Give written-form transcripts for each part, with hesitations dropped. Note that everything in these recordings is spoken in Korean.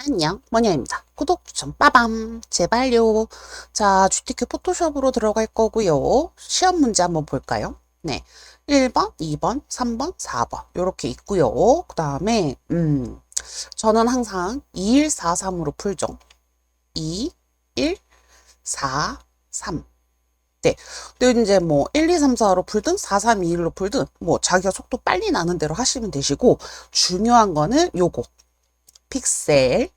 안녕, 뭐냐입니다. 구독, 추천, 빠밤. 제발요. 자, GTK 포토샵으로 들어갈 거고요. 시험 문제 한번 볼까요? 네. 1번, 2번, 3번, 4번. 요렇게 있고요. 그 다음에, 저는 항상 2143으로 풀죠. 2, 1, 4, 3. 네. 근데 이제 뭐 1, 2, 3, 4로 풀든 4, 3, 2, 1로 풀든 뭐 자기가 속도 빨리 나는 대로 하시면 되시고, 중요한 거는 요거. 픽셀,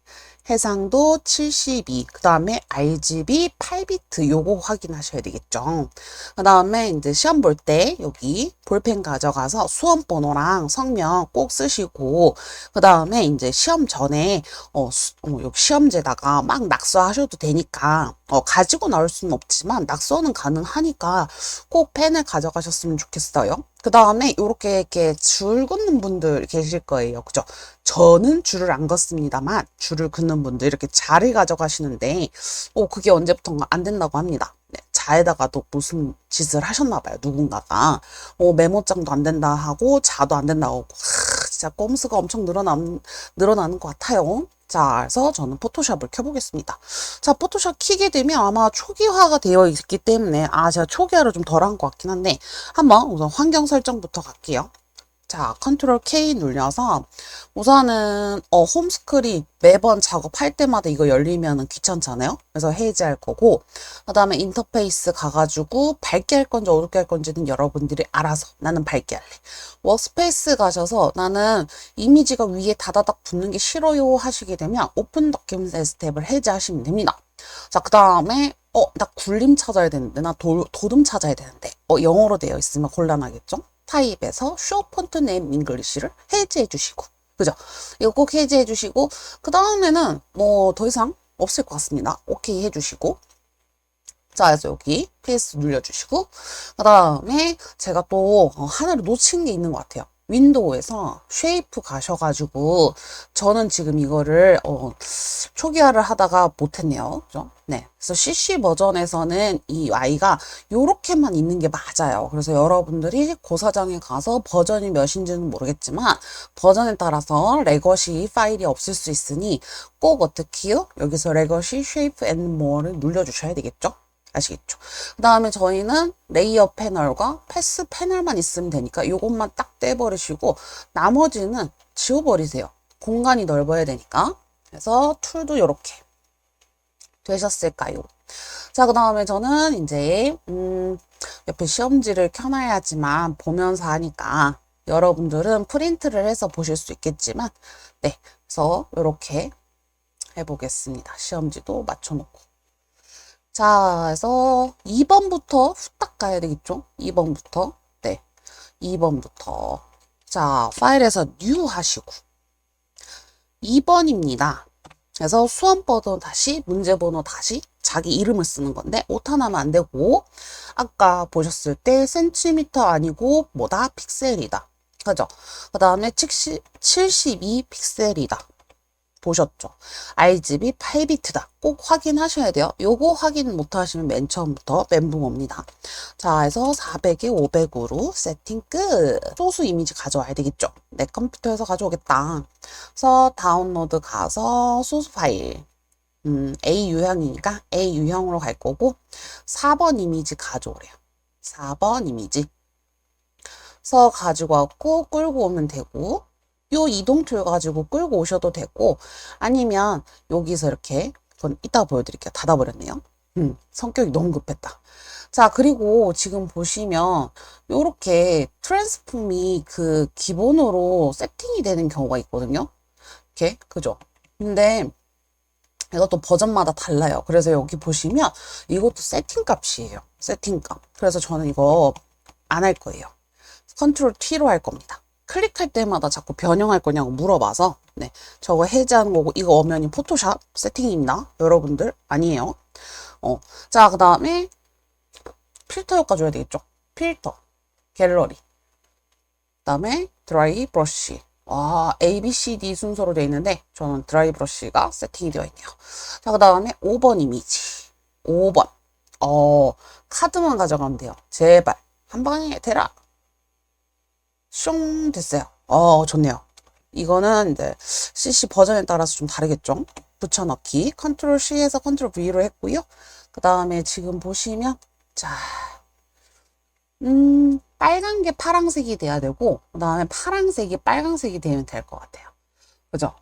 해상도 72, 그 다음에 RGB 8비트 요거 확인하셔야 되겠죠. 그 다음에 이제 시험 볼 때 여기 볼펜 가져가서 수험 번호랑 성명 꼭 쓰시고, 그 다음에 이제 시험 전에 여기 시험지에다가 막 낙서하셔도 되니까 가지고 나올 수는 없지만 낙서는 가능하니까 꼭 펜을 가져가셨으면 좋겠어요. 그 다음에 이렇게 줄 긋는 분들 계실 거예요. 그죠? 저는 줄을 안 긋습니다만 줄을 긋는 분들 이렇게 자를 가져가시는데 그게 언제부턴가 안 된다고 합니다. 네, 자에다가도 무슨 짓을 하셨나 봐요. 누군가가 메모장도 안 된다 하고 자도 안 된다고 하고 진짜 꼼수가 엄청 늘어나는 것 같아요. 자, 그래서 저는 포토샵을 켜보겠습니다. 자, 포토샵 키게 되면 아마 초기화가 되어 있기 때문에 제가 초기화를 좀 덜 한 것 같긴 한데 한번 우선 환경 설정부터 갈게요. 자, 컨트롤 K 눌려서 우선은 홈스크린 매번 작업할 때마다 이거 열리면은 귀찮잖아요. 그래서 해제할 거고, 그 다음에 인터페이스 가가지고 밝게 할 건지 어둡게 할 건지는 여러분들이 알아서, 나는 밝게 할래. 워크스페이스 가셔서 나는 이미지가 위에 다다닥 붙는 게 싫어요 하시게 되면 오픈 도큐멘트 스텝을 해제하시면 됩니다. 자, 그 다음에 나 굴림 찾아야 되는데, 나 도둠 찾아야 되는데, 영어로 되어 있으면 곤란하겠죠? 타입에서 쇼 폰트 네임 잉글리시를 해제해 주시고, 그죠? 이거 꼭 해제해 주시고, 그 다음에는 뭐 더 이상 없을 것 같습니다. 오케이 해 주시고, 자, 그래서 여기 PS 눌러주시고, 그 다음에 제가 또 하나를 놓친 게 있는 것 같아요. 윈도우에서 쉐이프 가셔가지고 저는 지금 이거를 초기화를 하다가 못했네요. 그죠? 네. 그래서 CC 버전에서는 이 Y가 요렇게만 있는 게 맞아요. 그래서 여러분들이 고사장에 가서 버전이 몇인지는 모르겠지만 버전에 따라서 레거시 파일이 없을 수 있으니 꼭 어떻게요? 여기서 레거시 쉐이프 앤 모어를 눌러주셔야 되겠죠? 아시겠죠? 그 다음에 저희는 레이어 패널과 패스 패널만 있으면 되니까 이것만 딱 떼버리시고 나머지는 지워버리세요. 공간이 넓어야 되니까. 그래서 툴도 이렇게 되셨을까요? 자, 그 다음에 저는 이제 옆에 시험지를 켜놔야지만 보면서 하니까 여러분들은 프린트를 해서 보실 수 있겠지만 네, 그래서 이렇게 해보겠습니다. 시험지도 맞춰놓고. 자, 그래서 2번부터 후딱 가야 되겠죠? 2번부터. 네. 2번부터. 자, 파일에서 new 하시고. 2번입니다. 그래서 수험번호 다시, 문제번호 다시, 자기 이름을 쓰는 건데, 오타 나면 안 되고, 아까 보셨을 때 센티미터 아니고, 뭐다? 픽셀이다. 그죠? 그 다음에 72 픽셀이다. 보셨죠? RGB 8비트다. 꼭 확인하셔야 돼요. 요거 확인 못 하시면 맨 처음부터 멘붕 옵니다. 자, 해서 400에 500으로 세팅 끝. 소스 이미지 가져와야 되겠죠? 내 컴퓨터에서 가져오겠다. 그래서 다운로드 가서 소스 파일. A 유형이니까 A 유형으로 갈 거고 4번 이미지 가져오래요. 4번 이미지. 그래서 가지고 왔고 끌고 오면 되고 요 이동 툴 가지고 끌고 오셔도 되고 아니면 여기서 이렇게 그건 이따가 보여드릴게요. 닫아버렸네요. 성격이 너무 급했다. 자, 그리고 지금 보시면 요렇게 트랜스폼이 그 기본으로 세팅이 되는 경우가 있거든요. 이렇게 그죠? 근데 이것도 버전마다 달라요. 그래서 여기 보시면 이것도 세팅 값이에요. 세팅 값. 그래서 저는 이거 안 할 거예요. 컨트롤 T로 할 겁니다. 클릭할 때마다 자꾸 변형할 거냐고 물어봐서 네, 저거 해제하는 거고 이거 엄연히 포토샵 세팅입니다. 여러분들 아니에요. 자, 그 다음에 필터 효과 줘야 되겠죠. 필터, 갤러리, 그 다음에 드라이 브러쉬. A, B, C, D 순서로 되어 있는데 저는 드라이 브러쉬가 세팅이 되어 있네요. 자, 그 다음에 5번 이미지. 5번. 카드만 가져가면 돼요. 제발 한 방에 대라. 숑 됐어요. 좋네요. 이거는 이제 CC 버전에 따라서 좀 다르겠죠. 붙여넣기 컨트롤 C에서 컨트롤 V로 했고요. 그 다음에 지금 보시면 자, 빨간 게 파란색이 돼야 되고 그 다음에 파란색이 빨간색이 되면 될 것 같아요. 그죠?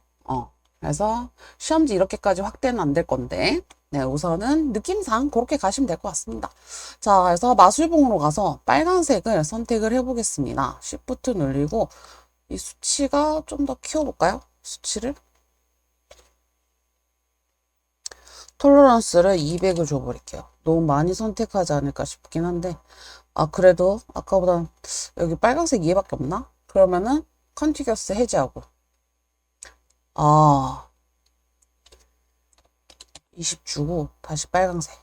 그래서 시험지 이렇게까지 확대는 안 될 건데 네, 우선은 느낌상 그렇게 가시면 될 것 같습니다. 자, 그래서 마술봉으로 가서 빨간색을 선택을 해보겠습니다. Shift 눌리고 이 수치가 좀 더 키워볼까요? 수치를 톨러런스를 200을 줘버릴게요. 너무 많이 선택하지 않을까 싶긴 한데 그래도 아까보다 여기 빨간색 2개밖에 없나? 그러면은 컨티겨스 해제하고 20 주고 다시 빨간색.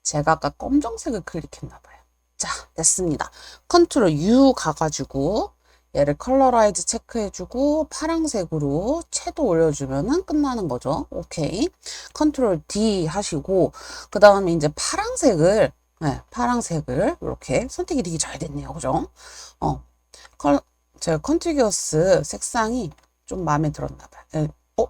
제가 아까 검정색을 클릭했나봐요. 자, 됐습니다. 컨트롤 U 가가지고 얘를 컬러라이즈 체크해주고 파란색으로 채도 올려주면은 끝나는 거죠. 오케이. 컨트롤 D 하시고 그 다음에 이제 파란색을 파란색을 이렇게 선택이 되게 잘 됐네요. 그죠? 제가 컨티기어스 색상이 좀 마음에 들었나 봐요.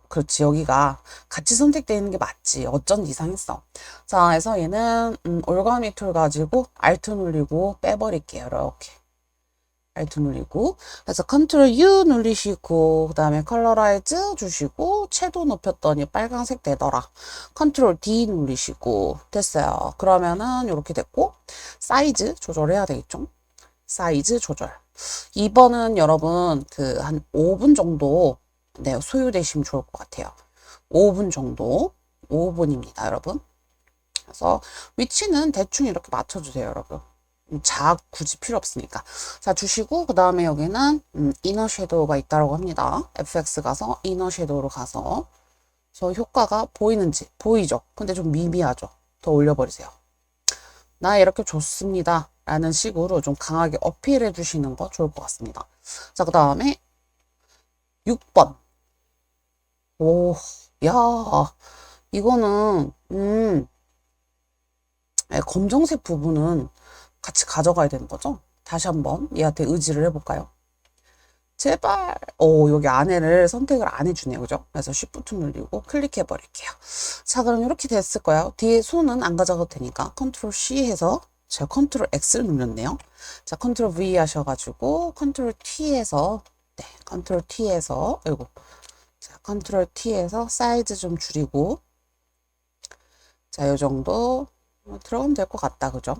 그렇지. 여기가 같이 선택되어 있는 게 맞지. 어쩐지 이상했어. 자, 그래서 얘는 올가미 툴 가지고 Alt 눌리고 빼버릴게요. 이렇게. Alt 눌리고 그래서 컨트롤 U 눌리시고 그 다음에 컬러라이즈 주시고 채도 높였더니 빨간색 되더라. 컨트롤 D 눌리시고 됐어요. 그러면은 이렇게 됐고 사이즈 조절해야 되겠죠. 사이즈 조절. 2번은 여러분 그 한 5분 정도 소요되시면 좋을 것 같아요. 5분 정도. 5분입니다, 여러분. 그래서 위치는 대충 이렇게 맞춰주세요, 여러분. 굳이 필요 없으니까. 자, 주시고 그 다음에 여기는 이너 섀도우가 있다고 합니다. FX 가서 이너 섀도우로 가서 저 효과가 보이는지 보이죠? 근데 좀 미미하죠? 더 올려버리세요. 나 이렇게 좋습니다. 라는 식으로 좀 강하게 어필해 주시는 거 좋을 것 같습니다. 자, 그 다음에 6번. 오, 야, 이거는, 검정색 부분은 같이 가져가야 되는 거죠? 다시 한번 얘한테 의지를 해볼까요? 제발, 여기 안에를 선택을 안 해주네요. 그죠? 그래서 Shift 눌리고 클릭해 버릴게요. 자, 그럼 이렇게 됐을 거예요. 뒤에 손은 안 가져가도 되니까 컨트롤 C 해서 제가 컨트롤 X를 눌렀네요. 자, 컨트롤 V 하셔가지고 컨트롤 T에서 컨트롤 T에서 자, 컨트롤 T에서 사이즈 좀 줄이고 자, 요 정도 들어가면 될 것 같다. 그죠?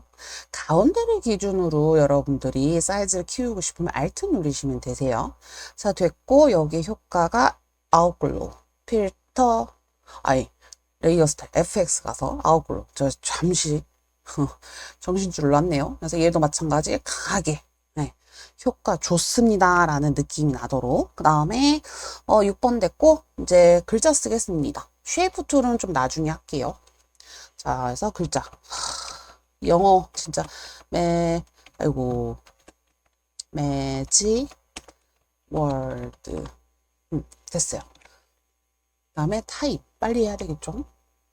가운데를 기준으로 여러분들이 사이즈를 키우고 싶으면 Alt 누르시면 되세요. 자, 됐고 여기 효과가 아웃글로우 필터 레이어 스타일 FX 가서 아웃글로우 저 잠시 정신줄 났네요. 그래서 얘도 마찬가지 강하게 효과 좋습니다 라는 느낌이 나도록 그 다음에 6번 됐고 이제 글자 쓰겠습니다. 쉐이프 툴은 좀 나중에 할게요. 자, 그래서 글자 영어 진짜 매지 월드 됐어요. 그 다음에 타입 빨리 해야 되겠죠.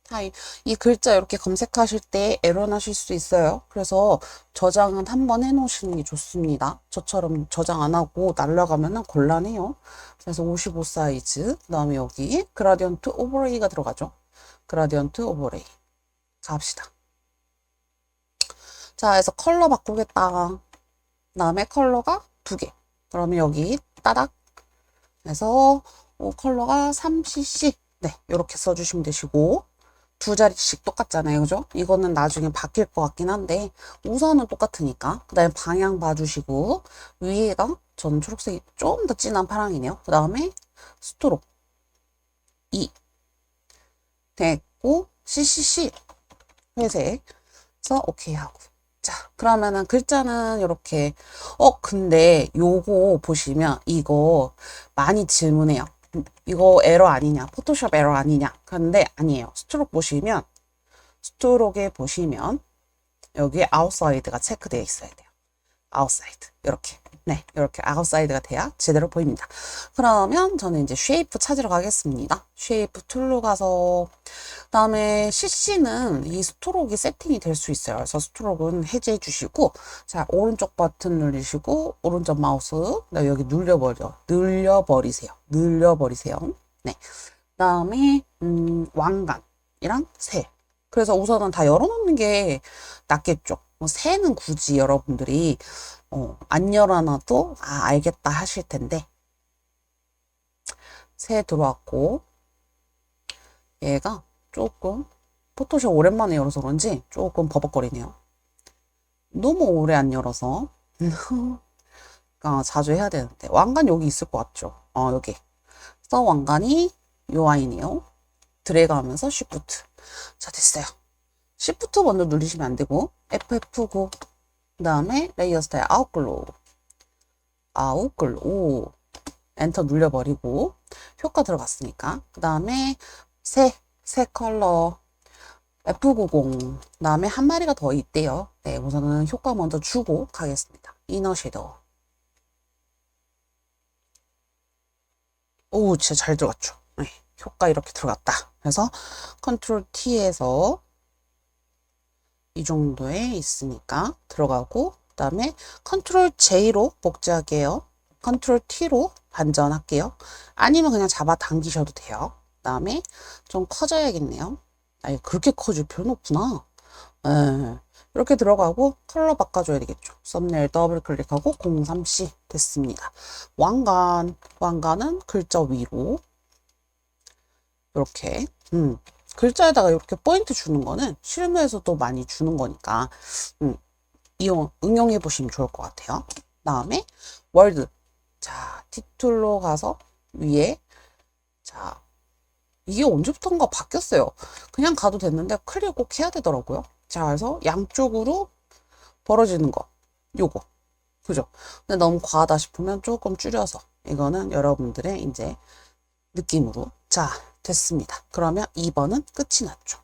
타입 이 글자 이렇게 검색하실 때 에러 나실 수 있어요. 그래서 저장은 한번 해놓으시는 게 좋습니다. 저처럼 저장 안 하고 날라가면 곤란해요. 그래서 55 사이즈 그 다음에 여기 그라디언트 오버레이가 들어가죠. 그라디언트 오버레이 갑시다. 자, 그래서 컬러 바꾸겠다. 그 다음에 컬러가 2개. 그러면 여기 따닥 해서 컬러가 3cc 이렇게 써주시면 되시고 2자리씩 똑같잖아요. 그죠? 이거는 나중에 바뀔 것 같긴 한데 우선은 똑같으니까 그 다음에 방향 봐주시고 위에가 저는 초록색이 좀 더 진한 파랑이네요. 그 다음에 스트로크 2 됐고 CCC 회색 그래서 오케이 하고 자, 그러면은 글자는 이렇게 근데 요거 보시면 이거 많이 질문해요. 이거 에러 아니냐? 포토샵 에러 아니냐? 근데 아니에요. 스트로크에 보시면 여기에 아웃사이드가 체크되어 있어야 돼요. 아웃사이드 이렇게 네, 이렇게 아웃사이드가 돼야 제대로 보입니다. 그러면 저는 이제 쉐이프 찾으러 가겠습니다. 쉐이프 툴로 가서 그다음에 CC는 이 스트로크가 세팅이 될 수 있어요. 그래서 스트로크는 해제해 주시고 자, 오른쪽 버튼 누르시고 오른쪽 마우스 여기 늘려버리세요. 네. 그다음에 왕관이랑 새. 그래서 우선은 다 열어놓는 게 낫겠죠. 뭐 새는 굳이 여러분들이 안 열어놔도 알겠다 하실 텐데 새 들어왔고 얘가 조금 포토샵 오랜만에 열어서 그런지 조금 버벅거리네요. 너무 오래 안 열어서 자주 해야 되는데 왕관 여기 있을 것 같죠? 여기 그래서 왕관이 요 아이네요. 드래그 하면서 쉬프트. 자, 됐어요. 쉬프트 먼저 누르시면 안 되고 FF9 그 다음에 레이어 스타일 아웃글로우 엔터 눌려버리고 효과 들어갔으니까 그 다음에 새 컬러 F90 그 다음에 한 마리가 더 있대요. 네, 우선은 효과 먼저 주고 가겠습니다. 이너 섀도우. 오, 진짜 잘 들어갔죠. 네, 효과 이렇게 들어갔다. 그래서 컨트롤 T에서 이 정도에 있으니까 들어가고 그 다음에 컨트롤 J로 복제할게요. 컨트롤 T로 반전할게요. 아니면 그냥 잡아 당기셔도 돼요. 그 다음에 좀 커져야겠네요. 그렇게 커질 필요는 없구나. 이렇게 들어가고 컬러 바꿔줘야 되겠죠. 썸네일 더블 클릭하고 03C 됐습니다. 왕관은 글자 위로 이렇게 글자에다가 이렇게 포인트 주는 거는 실무에서도 많이 주는 거니까 응용해 보시면 좋을 것 같아요. 다음에 월드. 자, 티툴로 가서 위에 자, 이게 언제부턴가 바뀌었어요. 그냥 가도 됐는데 클릭 꼭 해야 되더라고요. 자, 그래서 양쪽으로 벌어지는 거 요거 그죠? 근데 너무 과하다 싶으면 조금 줄여서 이거는 여러분들의 이제 느낌으로 자, 됐습니다. 그러면 2번은 끝이 났죠.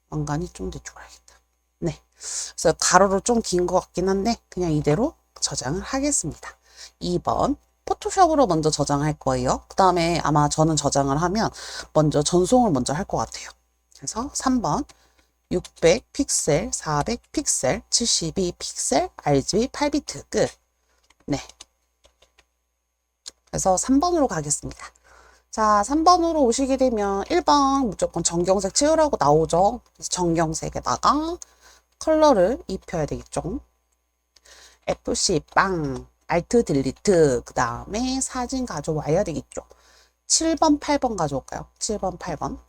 왕관이 좀 더 줄어야겠다. 네. 그래서 가로로 좀 긴 것 같긴 한데 그냥 이대로 저장을 하겠습니다. 2번 포토샵으로 먼저 저장할 거예요. 그 다음에 아마 저는 저장을 하면 먼저 전송을 먼저 할 것 같아요. 그래서 3번 600 픽셀, 400 픽셀, 72 픽셀, RGB 8비트 끝. 네. 그래서 3번으로 가겠습니다. 자, 3번으로 오시게 되면 1번 무조건 정경색 채우라고 나오죠. 그래서 정경색에다가 컬러를 입혀야 되겠죠. FC 빵, 알트 딜리트, 그 다음에 사진 가져와야 되겠죠. 7번, 8번 가져올까요? 7번, 8번.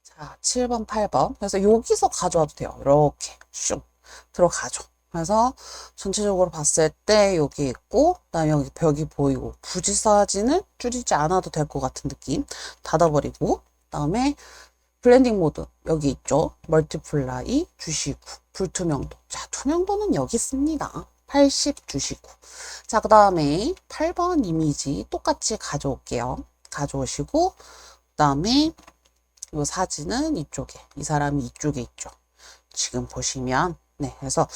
자, 7번, 8번. 그래서 여기서 가져와도 돼요. 이렇게 슉 들어가죠. 그래서 전체적으로 봤을 때 여기 있고 그다음에 여기 벽이 보이고 굳이 사진을 줄이지 않아도 될 것 같은 느낌 닫아버리고 그다음에 블렌딩 모드 여기 있죠. 멀티플라이 주시고 불투명도 자 투명도는 여기 있습니다. 80 주시고 자 그 다음에 8번 이미지 똑같이 가져올게요. 가져오시고 그 다음에 이 사진은 이쪽에 이 사람이 이쪽에 있죠. 지금 보시면 네, 그래서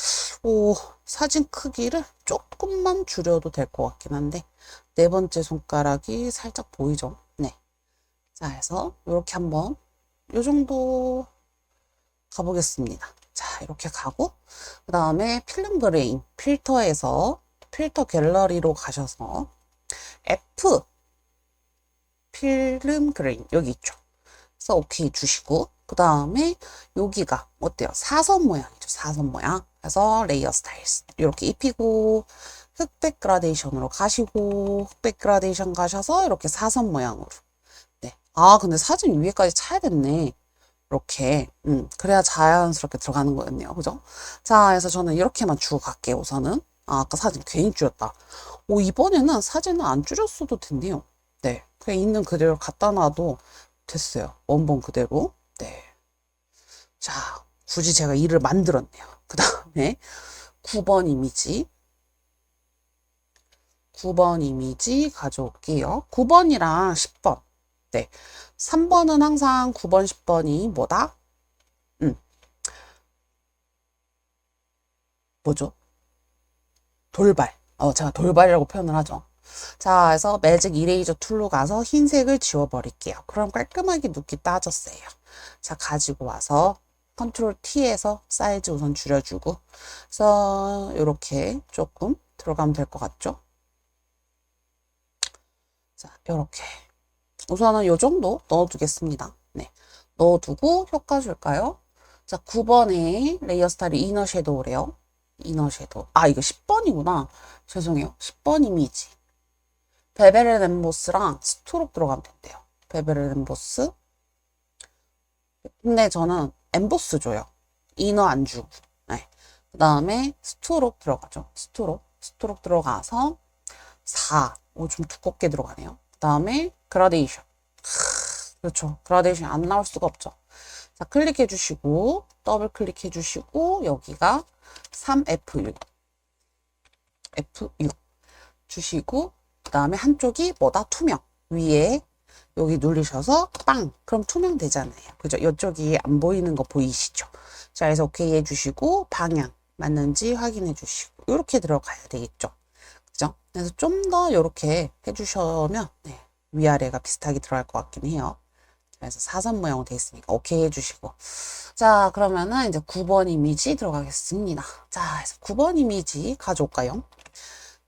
사진 크기를 조금만 줄여도 될 것 같긴 한데 네 번째 손가락이 살짝 보이죠? 네. 자, 해서 이렇게 한번 요 정도 가보겠습니다. 자, 이렇게 가고 그 다음에 필름 그레인 필터에서 필터 갤러리로 가셔서 F 필름 그레인 여기 있죠. 그래서 오케이 주시고 그 다음에 여기가 어때요? 사선 모양이죠. 사선 모양. 그래서 레이어 스타일스 이렇게 입히고 흑백 그라데이션으로 가시고 흑백 그라데이션 가셔서 이렇게 사선 모양으로. 네. 아 근데 사진 위에까지 차야 됐네. 이렇게 그래야 자연스럽게 들어가는 거였네요. 그죠? 자 그래서 저는 이렇게만 주고 갈게요. 우선은 아까 사진 괜히 줄였다. 이번에는 사진을 안 줄였어도 된대요. 네. 그냥 있는 그대로 갖다 놔도 됐어요. 원본 그대로. 네. 자, 굳이 제가 일을 만들었네요. 그 다음에 9번 이미지. 9번 이미지 가져올게요. 9번이랑 10번. 네. 3번은 항상 9번, 10번이 뭐다? 뭐죠? 돌발. 제가 돌발이라고 표현을 하죠. 자, 그래서 매직 이레이저 툴로 가서 흰색을 지워버릴게요. 그럼 깔끔하게 눕기 따졌어요. 자, 가지고 와서 컨트롤 T에서 사이즈 우선 줄여주고, 그래서 이렇게 조금 들어가면 될 것 같죠? 자, 이렇게. 우선은 요 정도 넣어두겠습니다. 네. 넣어두고 효과 줄까요? 자, 9번에 레이어 스타일이 이너 섀도우래요. 이너 섀도우. 이거 10번이구나. 죄송해요. 10번 이미지. 베베레 엠보스랑 스토록 들어가면 된대요. 베베레 엠보스. 근데 저는 엠보스 줘요. 이너 안 주고. 네. 그 다음에 스토록 들어가죠. 스토록 들어가서 4. 좀 두껍게 들어가네요. 그 다음에 그라데이션. 그렇죠. 그라데이션 안 나올 수가 없죠. 자, 클릭해 주시고, 더블 클릭해 주시고, 여기가 3F6. F6 주시고, 그 다음에 한쪽이 뭐다? 투명. 위에 여기 누르셔서 빵! 그럼 투명 되잖아요. 그죠? 이쪽이 안 보이는 거 보이시죠? 자, 그래서 오케이 해주시고, 방향 맞는지 확인해 주시고, 이렇게 들어가야 되겠죠? 그죠? 그래서 좀 더 이렇게 해주시면, 네, 위아래가 비슷하게 들어갈 것 같긴 해요. 그래서 사선 모양으로 되어 있으니까 오케이 해주시고. 자, 그러면은 이제 9번 이미지 들어가겠습니다. 자, 그래서 9번 이미지 가져올까요?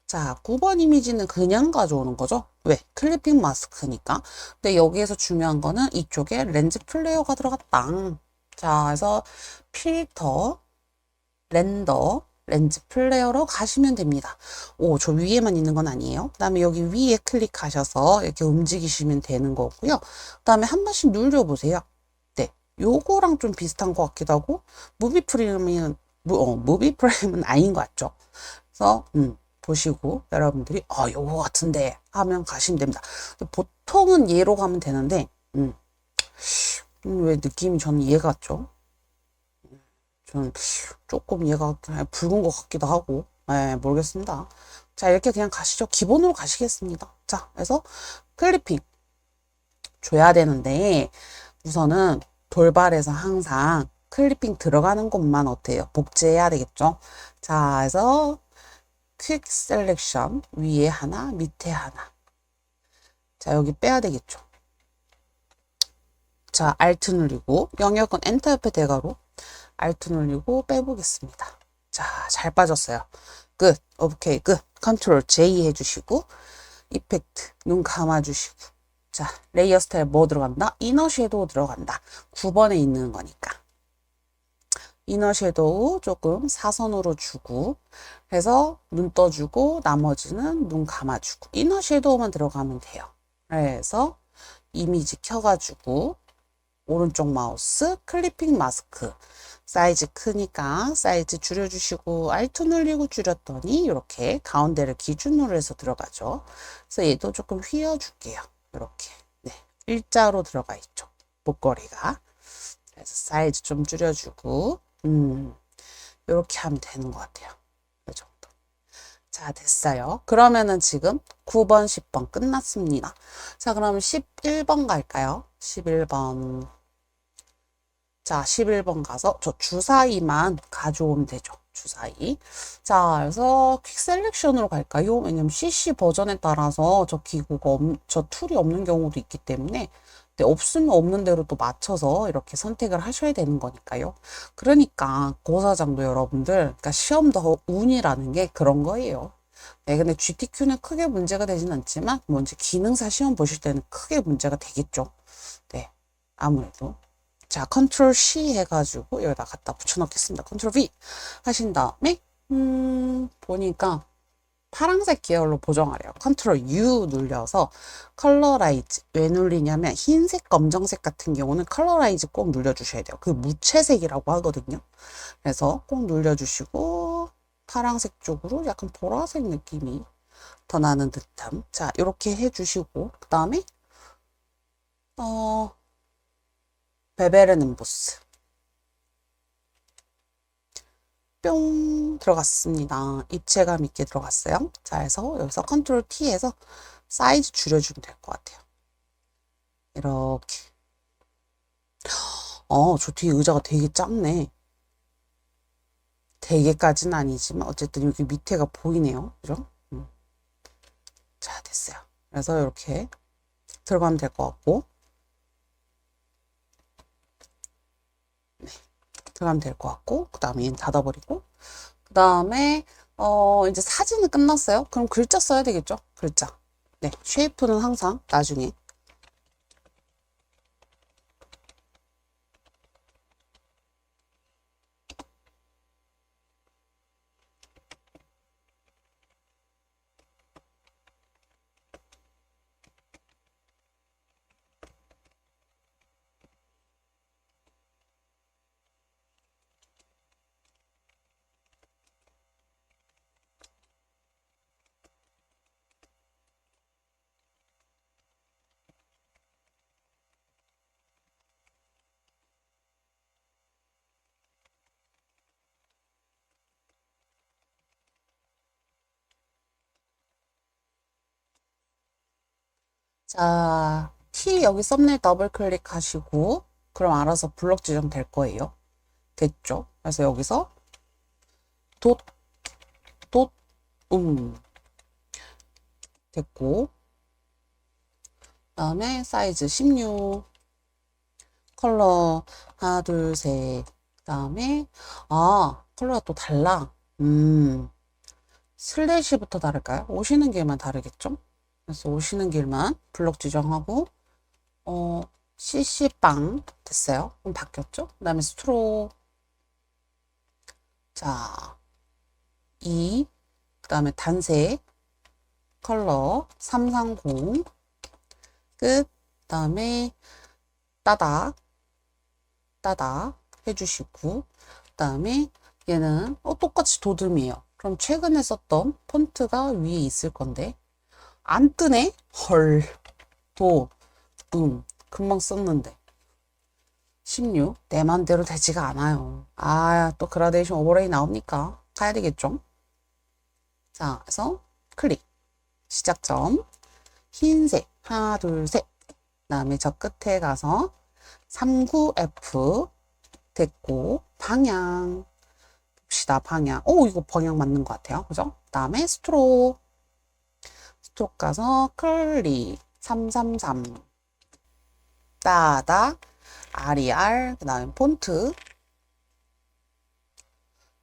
자, 9번 이미지는 그냥 가져오는 거죠. 왜? 클리핑 마스크니까. 근데 여기에서 중요한 거는 이쪽에 렌즈 플레이어가 들어갔다. 자, 그래서 필터, 렌더, 렌즈 플레이어로 가시면 됩니다. 저 위에만 있는 건 아니에요. 그 다음에 여기 위에 클릭하셔서 이렇게 움직이시면 되는 거고요. 그 다음에 한 번씩 눌려보세요. 네. 요거랑 좀 비슷한 것 같기도 하고, 무비 프레임은 아닌 것 같죠? 그래서, 보시고 여러분들이 요거 같은데 하면 가시면 됩니다. 보통은 얘로 가면 되는데 왜 느낌이 저는 얘 같죠? 저는 조금 얘가 붉은 것 같기도 하고 모르겠습니다. 자, 이렇게 그냥 가시죠. 기본으로 가시겠습니다. 자, 그래서 클리핑 줘야 되는데 우선은 돌발에서 항상 클리핑 들어가는 곳만 어때요? 복제해야 되겠죠? 자, 그래서 퀵 셀렉션 위에 하나 밑에 하나. 자, 여기 빼야 되겠죠. 자, Alt 누르고 영역은 엔터 옆에 대괄호 Alt 누르고 빼보겠습니다. 자, 잘 빠졌어요. 끝. 오케이, 끝. 컨트롤 J 해주시고 이펙트 눈 감아주시고. 자, 레이어 스타일 뭐 들어간다? 이너 섀도우 들어간다. 9번에 있는 거니까. 이너 섀도우 조금 사선으로 주고 해서 눈 떠주고 나머지는 눈 감아주고 이너 섀도우만 들어가면 돼요. 그래서 이미지 켜가지고 오른쪽 마우스 클리핑 마스크 사이즈 크니까 사이즈 줄여주시고 Alt 눌리고 줄였더니 이렇게 가운데를 기준으로 해서 들어가죠. 그래서 얘도 조금 휘어줄게요. 이렇게 네, 일자로 들어가 있죠. 목걸이가. 그래서 사이즈 좀 줄여주고 이렇게 하면 되는 것 같아요. 이 정도. 자, 됐어요. 그러면은 지금 9번, 10번 끝났습니다. 자, 그러면 11번 갈까요? 11번. 자, 11번 가서 저 주사위만 가져오면 되죠. 주사위. 자, 그래서 퀵 셀렉션으로 갈까요? 왜냐면 CC 버전에 따라서 저 기구가 저 툴이 없는 경우도 있기 때문에 없으면 없는 대로 또 맞춰서 이렇게 선택을 하셔야 되는 거니까요. 그러니까 고사장도 여러분들, 그러니까 시험도 운이라는 게 그런 거예요. 네, 근데 GTQ는 크게 문제가 되진 않지만 먼저 기능사 시험 보실 때는 크게 문제가 되겠죠. 네, 아무래도. 자, 컨트롤 C 해가지고 여기다 갖다 붙여넣겠습니다. 컨트롤 V 하신 다음에 보니까 파란색 계열로 보정하래요. 컨트롤 U 눌려서 컬러라이즈. 왜 눌리냐면 흰색, 검정색 같은 경우는 컬러라이즈 꼭 눌러주셔야 돼요. 그 무채색이라고 하거든요. 그래서 꼭 눌려주시고 파란색 쪽으로 약간 보라색 느낌이 더 나는 듯함. 자, 이렇게 해주시고 그 다음에 베베른 엠보스 뿅 들어갔습니다. 입체감 있게 들어갔어요. 자, 해서 여기서 컨트롤 T에서 사이즈 줄여주면 될 것 같아요. 이렇게. 저 뒤에 의자가 되게 작네. 되게까지는 아니지만 어쨌든 여기 밑에가 보이네요. 그죠? 자, 됐어요. 그래서 이렇게 들어가면 될 것 같고, 네, 들어가면 될 것 같고, 그 다음에 얘는 닫아버리고, 그 다음에 이제 사진은 끝났어요. 그럼 글자 써야 되겠죠? 글자. 네, 쉐이프는 항상 나중에. 자, T 여기 썸네일 더블 클릭하시고, 그럼 알아서 블럭 지정 될 거예요. 됐죠? 그래서 여기서 돗, 돗, 됐고, 다음에 사이즈 16, 컬러 하나, 둘, 셋. 다음에 컬러가 또 달라. 슬래시부터 다를까요? 오시는 길만 다르겠죠? 그래서 오시는 길만 블럭 지정하고 CC빵 됐어요. 그럼 바뀌었죠? 그 다음에 스트로 자, 그 다음에 단색 컬러 330 끝. 그 다음에 따닥 해주시고, 그 다음에 얘는 똑같이 도듬이에요. 그럼 최근에 썼던 폰트가 위에 있을 건데 안 뜨네? 헐. 금방 썼는데 16 내 맘대로 되지가 않아요. 또 그라데이션 오버레이 나옵니까? 가야 되겠죠? 자, 그래서 클릭 시작점 흰색 하나 둘 셋. 그다음에 저 끝에 가서 39F 됐고, 방향 봅시다. 방향. 이거 방향 맞는 것 같아요. 그죠? 그 다음에 스트로크 가서 클릭 333 따다 RER. 그 다음에 폰트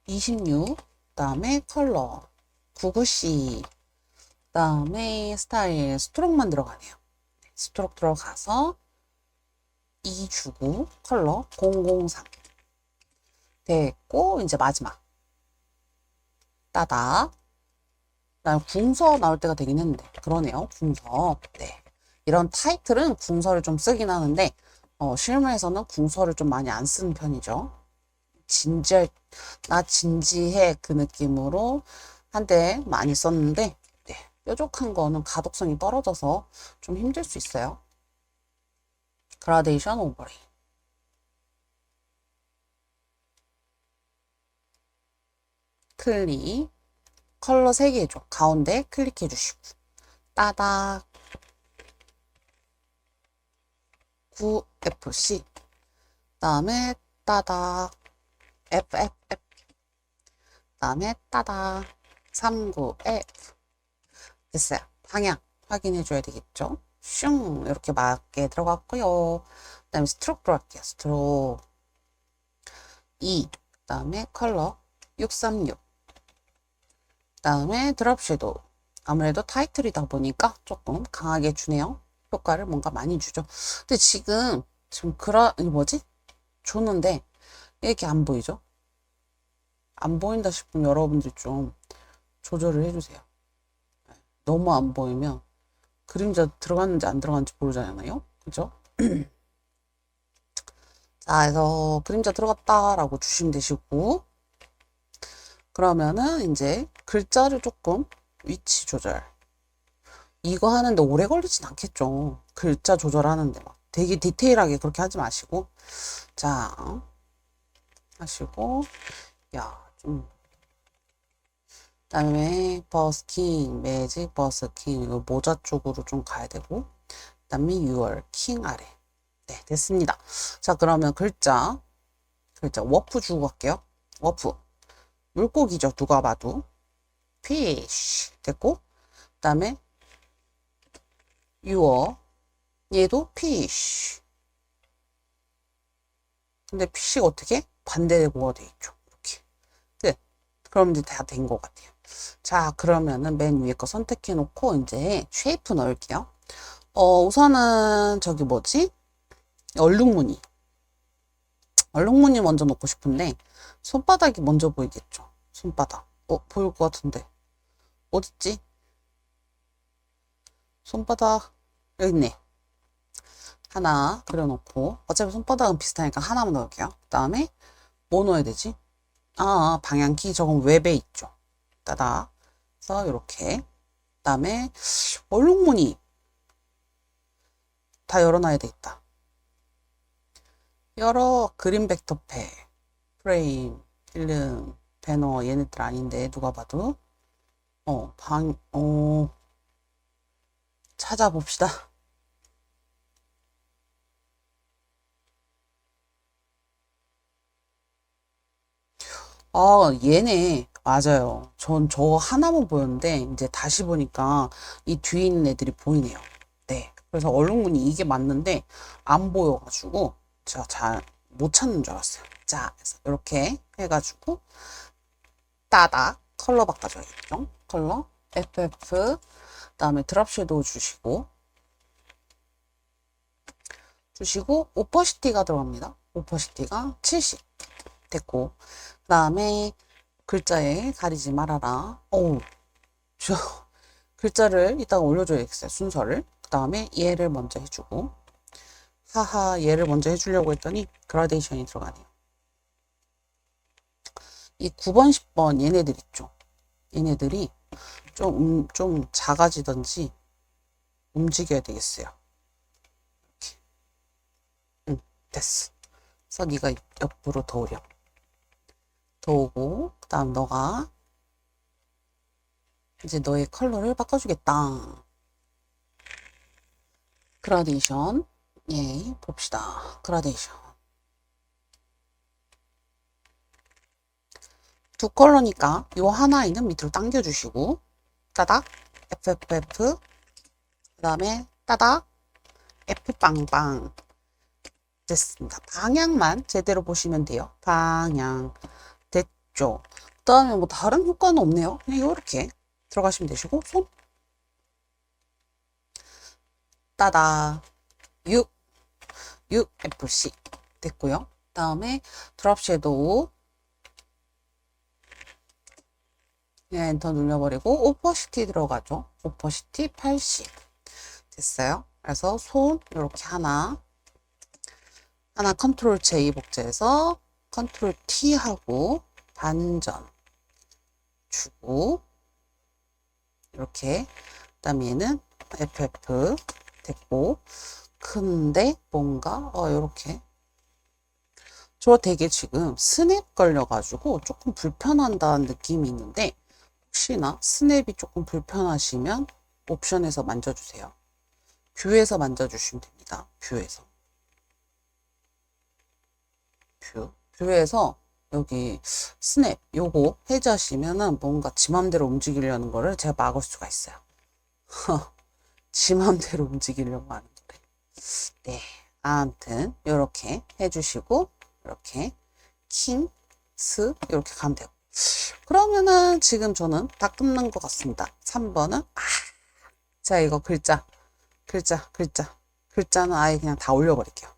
26. 그 다음에 컬러 99C. 그 다음에 스타일 스트로크만 들어가네요. 스트로크 들어가서 2 주고 컬러 003 됐고, 이제 마지막 따다. 난 궁서 나올 때가 되긴 했는데 그러네요. 궁서. 네, 이런 타이틀은 궁서를 좀 쓰긴 하는데 실무에서는 궁서를 좀 많이 안 쓰는 편이죠. 나 진지해 그 느낌으로 한때 많이 썼는데, 네, 뾰족한 거는 가독성이 떨어져서 좀 힘들 수 있어요. 그라데이션 오버레이 클릭 컬러 3개 해줘. 가운데 클릭해 주시고 따닥 9FC 다음에 따닥 FFF 다음에 따닥 39F 됐어요. 방향 확인해 줘야 되겠죠. 슝 이렇게 맞게 들어갔고요. 그 다음에 스트로크 들어갈게요. 스트로크 2 다음에 컬러 636 다음에 드롭 섀도우. 아무래도 타이틀이다 보니까 조금 강하게 주네요. 효과를 뭔가 많이 주죠. 근데 지금 이게 뭐지? 줬는데 이렇게 안 보이죠? 안 보인다 싶으면 여러분들 좀 조절을 해주세요. 너무 안 보이면 그림자 들어갔는지 안 들어갔는지 모르잖아요. 그죠? 자, 그래서 그림자 들어갔다라고 주시면 되시고, 그러면은 이제 글자를 조금 위치 조절. 이거 하는데 오래 걸리진 않겠죠. 글자 조절하는데 막 되게 디테일하게 그렇게 하지 마시고. 자, 하시고, 좀. 그다음에 버스킹, 매직 버스킹, 이거 모자 쪽으로 좀 가야 되고, 그다음에 6월 킹 아래. 네, 됐습니다. 자, 그러면 글자 워프 주고 갈게요. 워프. 물고기죠. 누가 봐도. fish. 됐고, 그 다음에 your. 얘도 fish. 근데 fish가 어떻게? 반대국어가 돼 있죠. 이렇게. 끝. 그럼 이제 다 된 것 같아요. 자, 그러면은 맨 위에 거 선택해 놓고 이제 쉐이프 넣을게요. 우선은 저기 뭐지? 얼룩무늬. 얼룩무늬 먼저 넣고 싶은데 손바닥이 먼저 보이겠죠. 손바닥. 보일 것 같은데. 어딨지? 손바닥. 여기 있네. 하나 그려놓고 어차피 손바닥은 비슷하니까 하나만 넣을게요. 그 다음에 뭐 넣어야 되지? 방향키. 저건 웹에 있죠. 따다. 그래서 이렇게. 그 다음에 얼룩무늬 다 열어놔야 되겠다. 열어. 그린 벡터팩, 프레임, 필름, 배너. 얘네들 아닌데 누가 봐도. 찾아봅시다. 얘네 맞아요. 전 저거 하나만 보였는데 이제 다시 보니까 이 뒤에 있는 애들이 보이네요. 네. 그래서 얼룩무늬 이게 맞는데 안 보여가지고 제가 잘 못 찾는 줄 알았어요. 자, 그래서 이렇게 해가지고 따다 컬러 바꿔줘야겠죠. 컬러 FF. 그다음에 드랍 섀도우 주시고 오퍼시티가 들어갑니다. 오퍼시티가 70 됐고, 그 다음에 글자에 가리지 말아라. 저 글자를 이따가 올려줘야겠어요. 순서를. 그 다음에 얘를 먼저 해주고, 하하, 얘를 먼저 해주려고 했더니 그라데이션이 들어가네요. 이 9번, 10번 얘네들 있죠. 얘네들이 좀 작아지던지 움직여야 되겠어요. 이렇게. 됐어. 그래서 네가 옆으로 더 오려. 더 오고, 그 다음 너가 이제 너의 컬러를 바꿔주겠다. 그라데이션. 예, 봅시다. 그라데이션. 두 컬러니까 요 하나에는 밑으로 당겨주시고, 따닥, FFF, 그 다음에 따닥, F빵빵. 됐습니다. 방향만 제대로 보시면 돼요. 방향. 됐죠. 그 다음에 뭐 다른 효과는 없네요. 그냥 이렇게 들어가시면 되시고, 손. 따다. 6FC. 됐고요. 그 다음에 드랍 섀도우. 그냥 엔터 눌러버리고, 오퍼시티 들어가죠. 오퍼시티 80. 됐어요. 그래서 손, 이렇게 하나 컨트롤 J 복제해서 컨트롤 T 하고 반전 주고 이렇게. 그 다음에 얘는 FF 됐고, 근데 뭔가 이렇게 저 되게 지금 스냅 걸려가지고 조금 불편한다는 느낌이 있는데, 혹시나 스냅이 조금 불편하시면 옵션에서 만져주세요. 뷰에서 만져주시면 됩니다. 뷰에서. 뷰에서 여기 스냅 요거 해제하시면은 뭔가 지 맘대로 움직이려는 거를 제가 막을 수가 있어요. 지 맘대로 움직이려고 하는 거를. 네. 아무튼 요렇게 해주시고 이렇게 킹스 이렇게 가면 돼요. 그러면은 지금 저는 다 끝난 것 같습니다. 3번은 자, 이거 글자는 아예 그냥 다 올려버릴게요.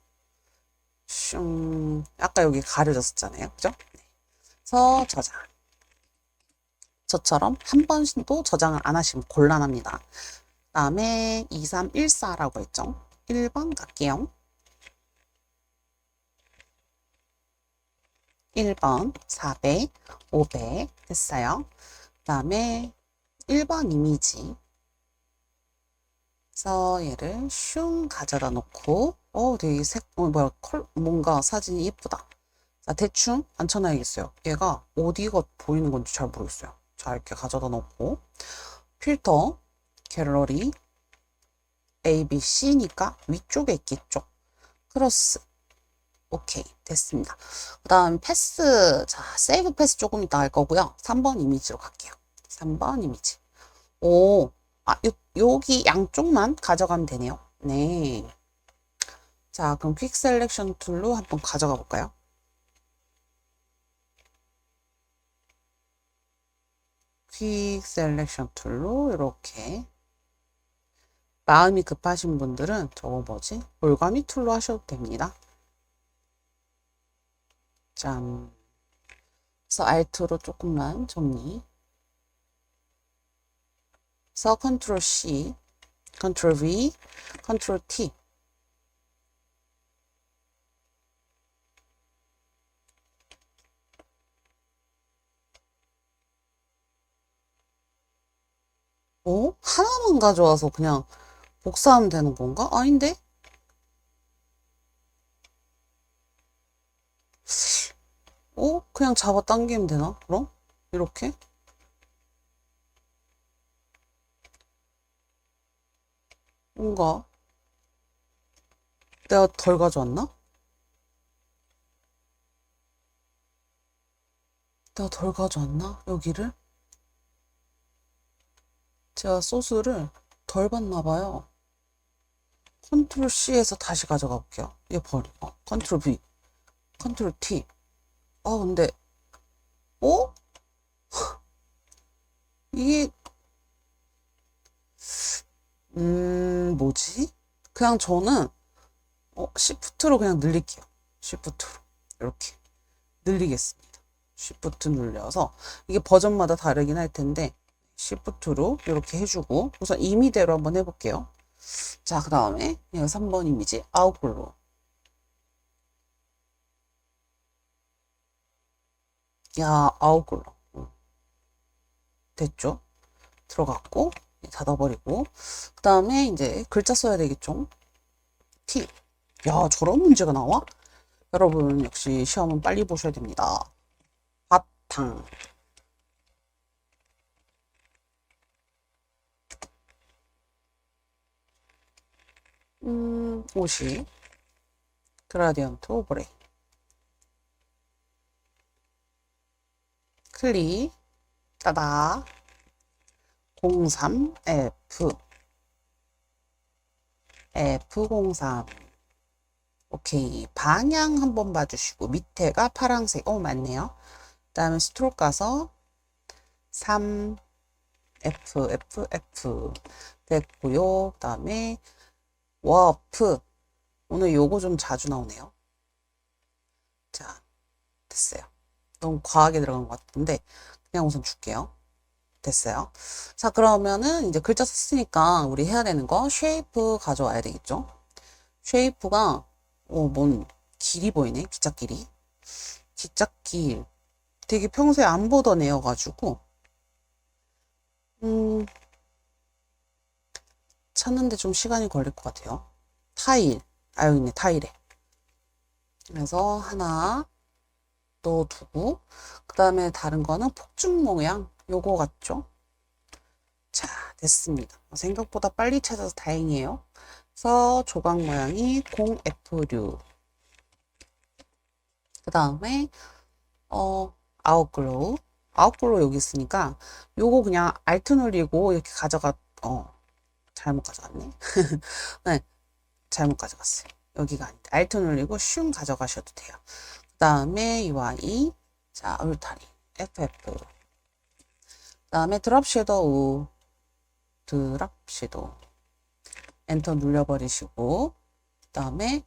아까 여기 가려졌었잖아요. 그죠? 네. 그래서 저장. 저처럼 한 번도 저장을 안 하시면 곤란합니다. 그 다음에 2314라고 했죠. 1번 갈게요. 1번 400, 500 됐어요. 그 다음에 1번 이미지. 그래서 얘를 슝 가져다 놓고, 되게 뭔가 사진이 예쁘다. 자, 대충 앉혀놔야겠어요. 얘가 어디가 보이는 건지 잘 모르겠어요. 자, 이렇게 가져다 놓고, 필터, 갤러리, A, B, C니까 위쪽에 있겠죠. 크로스. 오케이. 됐습니다. 그 다음 패스. 자, 세이브 패스 조금 이따 할 거고요. 3번 이미지로 갈게요. 3번 이미지. 오, 여기 양쪽만 가져가면 되네요. 네. 자, 그럼 퀵 셀렉션 툴로 한번 가져가 볼까요? 퀵 셀렉션 툴로 이렇게. 마음이 급하신 분들은 저거 뭐지? 올가미 툴로 하셔도 됩니다. 짠. 그래서 Alt로 조금만 정리. 그래서 Ctrl C, Ctrl V, Ctrl T. 하나만 가져와서 그냥 복사하면 되는 건가? 아닌데? 그냥 잡아 당기면 되나? 그럼? 이렇게? 뭔가 내가 덜 가져왔나? 내가 덜 가져왔나? 여기를? 제가 소스를 덜 봤나 봐요. 컨트롤 C에서 다시 가져가 볼게요. 얘 버리고 컨트롤 V, 컨트롤 T. 근데 어? 이게 뭐지? 그냥 저는 Shift로 그냥 늘릴게요. Shift로 이렇게 늘리겠습니다. Shift 눌려서 이게 버전마다 다르긴 할 텐데 Shift로 이렇게 해주고 우선 임의대로 한번 해볼게요. 자, 그 다음에 3번 이미지 아웃글로. 야, 아웃글로. 됐죠? 들어갔고 닫아버리고 그 다음에 이제 글자 써야 되겠죠? T. 야, 저런 문제가 나와? 여러분 역시 시험은 빨리 보셔야 됩니다. 바탕. 옷이 그라디언트 오버레이. 클릭. 따다. 03F. F03. 오케이. 방향 한번 봐주시고 밑에가 파란색. 맞네요. 그 다음에 스트로크 가서 3 F 됐고요. 그 다음에 워프. 오늘 요거 좀 자주 나오네요. 자, 됐어요. 너무 과하게 들어간 것 같은데 그냥 우선 줄게요. 됐어요. 자, 그러면은 이제 글자 썼으니까 우리 해야 되는 거 쉐이프 가져와야 되겠죠? 쉐이프가 뭔 길이 보이네. 기찻길이. 기찻길. 되게 평소에 안 보던 애여가지고 찾는데 좀 시간이 걸릴 것 같아요. 타일. 여기 있네. 타일에. 그래서 하나 넣어두고 그 다음에 다른 거는 폭죽 모양 요거 같죠? 자, 됐습니다. 생각보다 빨리 찾아서 다행이에요. 그래서 조각 모양이 0F6. 그 다음에 아웃글로우. 아웃글로우 여기 있으니까 요거 그냥 Alt 누르고 이렇게 잘못 가져갔네. 네, 잘못 가져갔어요. 여기가 아닌데 Alt 누르고 슝 가져가셔도 돼요. 그 다음에 UI. 자, 울타리 FF. 그 다음에 드랍 섀도우. 드랍 섀도우. 엔터 눌려버리시고 그 다음에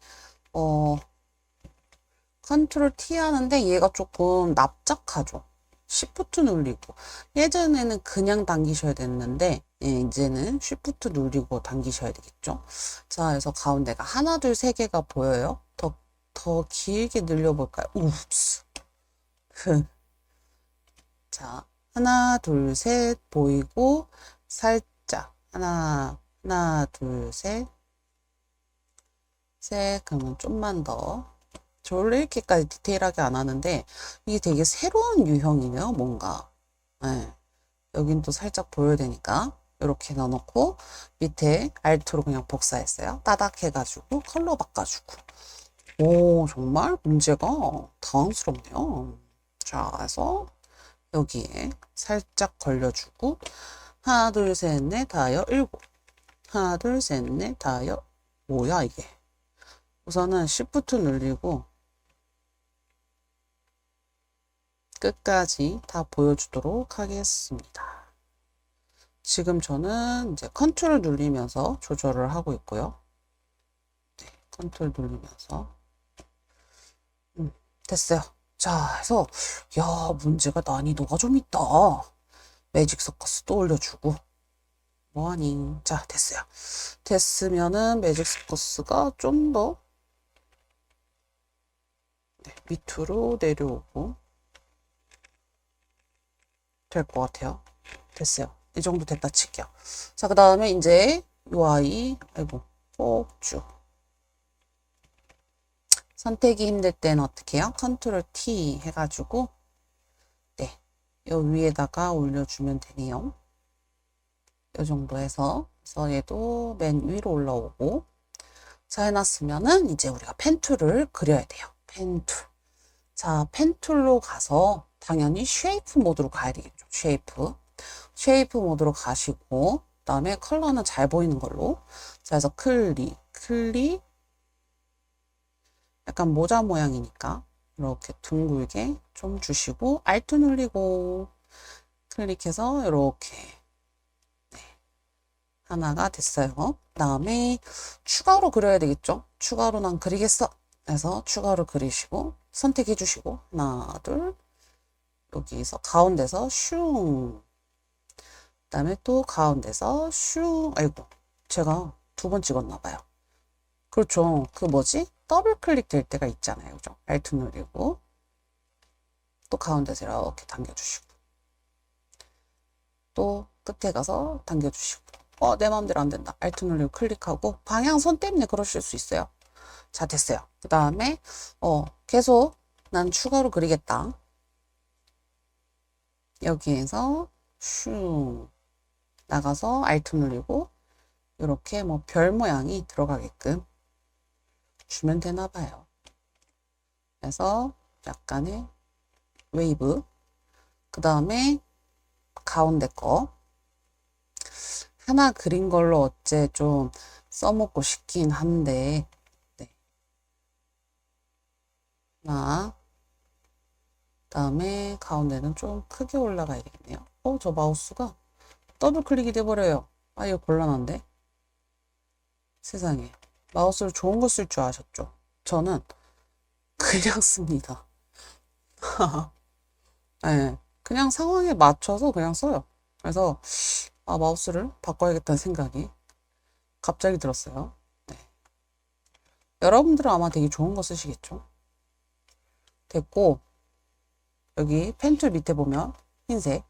컨트롤 T 하는데 얘가 조금 납작하죠. Shift 눌리고 예전에는 그냥 당기셔야 됐는데 이제는 Shift 눌리고 당기셔야 되겠죠. 자, 그래서 가운데가 하나, 둘, 세 개가 보여요. 더 길게 늘려볼까요? 웁스. 자, 하나, 둘, 셋 보이고 살짝 하나, 둘, 셋. 그러면 좀만 더. 저 원래 이렇게까지 디테일하게 안 하는데 이게 되게 새로운 유형이네요. 뭔가. 네. 여긴 또 살짝 보여야 되니까 이렇게 넣어놓고 밑에 Alt로 그냥 복사했어요. 따닥 해가지고 컬러 바꿔주고 오, 정말 문제가 당황스럽네요. 자, 그래서 여기에 살짝 걸려주고, 하나, 둘, 셋, 넷, 다여, 일곱. 하나, 둘, 셋, 넷, 다여. 뭐야, 이게? 우선은 Shift 눌리고, 끝까지 다 보여주도록 하겠습니다. 지금 저는 이제 컨트롤 눌리면서 조절을 하고 있고요. 네, 컨트롤 눌리면서. 됐어요. 자, 해서, 야, 문제가 난이도가 좀 있다. 매직 서커스도 올려주고. 뭐하니? 자, 됐어요. 됐으면은 매직 서커스가 좀 더, 네, 밑으로 내려오고, 될 것 같아요. 됐어요. 이 정도 됐다 칠게요. 자, 그 다음에 이제 요 아이, 아이고, 꼭쭉. 선택이 힘들 때는 어떻게 해요? 컨트롤 T 해가지고, 네, 요 위에다가 올려주면 되네요. 요 정도 해서, 그래서 얘도 맨 위로 올라오고, 자, 해놨으면은 이제 우리가 펜 툴을 그려야 돼요. 펜 툴. 자, 펜 툴로 가서 당연히 쉐이프 모드로 가야 되겠죠. 쉐이프. 쉐이프 모드로 가시고, 그 다음에 컬러는 잘 보이는 걸로. 자, 그래서 클릭. 약간 모자 모양이니까 이렇게 둥글게 좀 주시고, 알트 눌리고, 클릭해서 이렇게 하나가 됐어요. 그 다음에 추가로 그려야 되겠죠? 추가로 난 그리겠어. 그래서 추가로 그리시고, 선택해 주시고, 하나, 둘, 여기서 가운데서 슝. 그 다음에 또 가운데서 슝. 아이고, 제가 두 번 찍었나 봐요. 그렇죠. 그 뭐지? 더블 클릭 될 때가 있잖아요. 그죠? 알트 누르고, 또 가운데서 이렇게 당겨주시고, 또 끝에 가서 당겨주시고, 내 마음대로 안 된다. 알트 누르고 클릭하고, 방향 손 때문에 그러실 수 있어요. 자, 됐어요. 그 다음에, 계속 난 추가로 그리겠다. 여기에서 슝 나가서 알트 누르고 이렇게 뭐 별 모양이 들어가게끔 주면 되나 봐요. 그래서 약간의 웨이브, 그 다음에 가운데 거 하나 그린 걸로 어째 좀 써먹고 싶긴 한데, 네. 하나, 그 다음에 가운데는 좀 크게 올라가야겠네요. 저 마우스가 더블 클릭이 돼버려요. 이거 곤란한데? 세상에. 마우스를 좋은 거 쓸 줄 아셨죠? 저는 그냥 씁니다. 네, 그냥 상황에 맞춰서 그냥 써요. 그래서 마우스를 바꿔야겠다는 생각이 갑자기 들었어요. 네. 여러분들은 아마 되게 좋은 거 쓰시겠죠? 됐고, 여기 펜툴 밑에 보면 흰색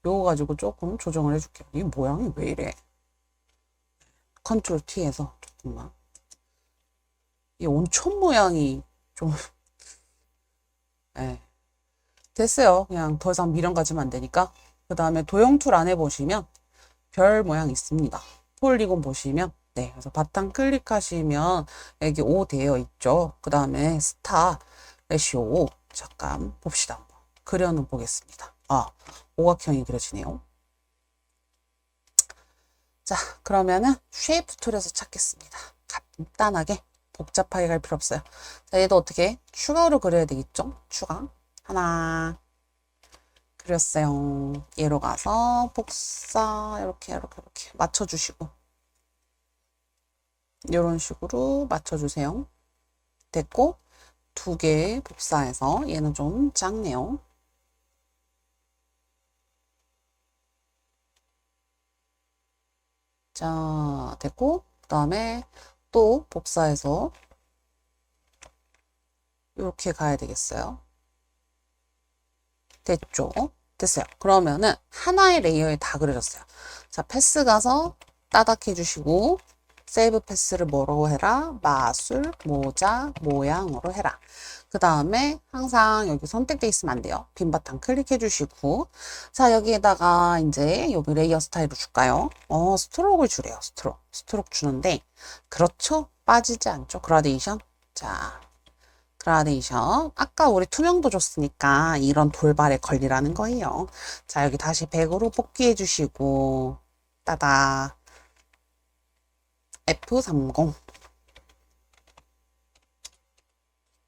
요거 가지고 조금 조정을 해줄게요. 이 모양이 왜 이래? 컨트롤 T에서 조금만. 이 온천 모양이 좀 네. 됐어요. 그냥 더 이상 미련 가지면 안 되니까. 그 다음에 도형 툴 안에 보시면 별 모양 있습니다. 폴리곤 보시면 네, 그래서 바탕 클릭하시면 여기 5 되어 있죠. 그 다음에 스타 레시오 5 잠깐 봅시다. 한번 그려는 보겠습니다. 오각형이 그려지네요. 자, 그러면은 쉐이프 툴에서 찾겠습니다. 간단하게 복잡하게 갈 필요 없어요. 자, 얘도 어떻게 추가로 그려야 되겠죠? 추가 하나 그렸어요. 얘로 가서 복사 이렇게 맞춰주시고 이런 식으로 맞춰주세요. 됐고 두 개 복사해서 얘는 좀 작네요. 자, 됐고 그 다음에 또 복사해서 이렇게 가야 되겠어요. 됐죠? 됐어요. 그러면은 하나의 레이어에 다 그려졌어요. 자, 패스 가서 따닥 해주시고 세이브 패스를 뭐로 해라? 마술, 모자, 모양으로 해라. 그 다음에 항상 여기 선택돼 있으면 안 돼요. 빈 바탕 클릭해 주시고 자, 여기에다가 이제 여기 레이어 스타일을 줄까요? 스트로크를 주래요. 스트로크 주는데 그렇죠? 빠지지 않죠? 그라데이션. 자, 그라데이션. 아까 우리 투명도 줬으니까 이런 돌발에 걸리라는 거예요. 자, 여기 다시 100으로 복귀해 주시고, 따다. F30.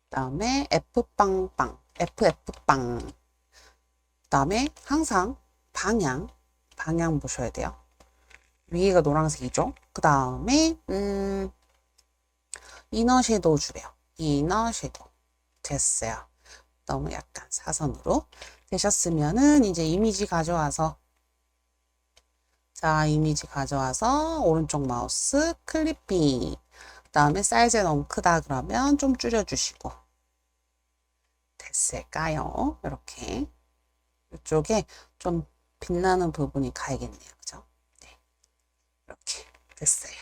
다음에 F빵빵. FF빵. 다음에 항상 방향 보셔야 돼요. 위에가 노란색이죠. 그 다음에 이너 섀도우 주래요. 이너 섀도우 됐어요. 너무 약간 사선으로 되셨으면은 이제 이미지 가져와서, 자, 이미지 가져와서 오른쪽 마우스 클리핑. 그 다음에 사이즈 너무 크다 그러면 좀 줄여주시고. 됐을까요? 이렇게 이쪽에 좀 빛나는 부분이 가야겠네요. 그죠? 네, 이렇게 됐어요.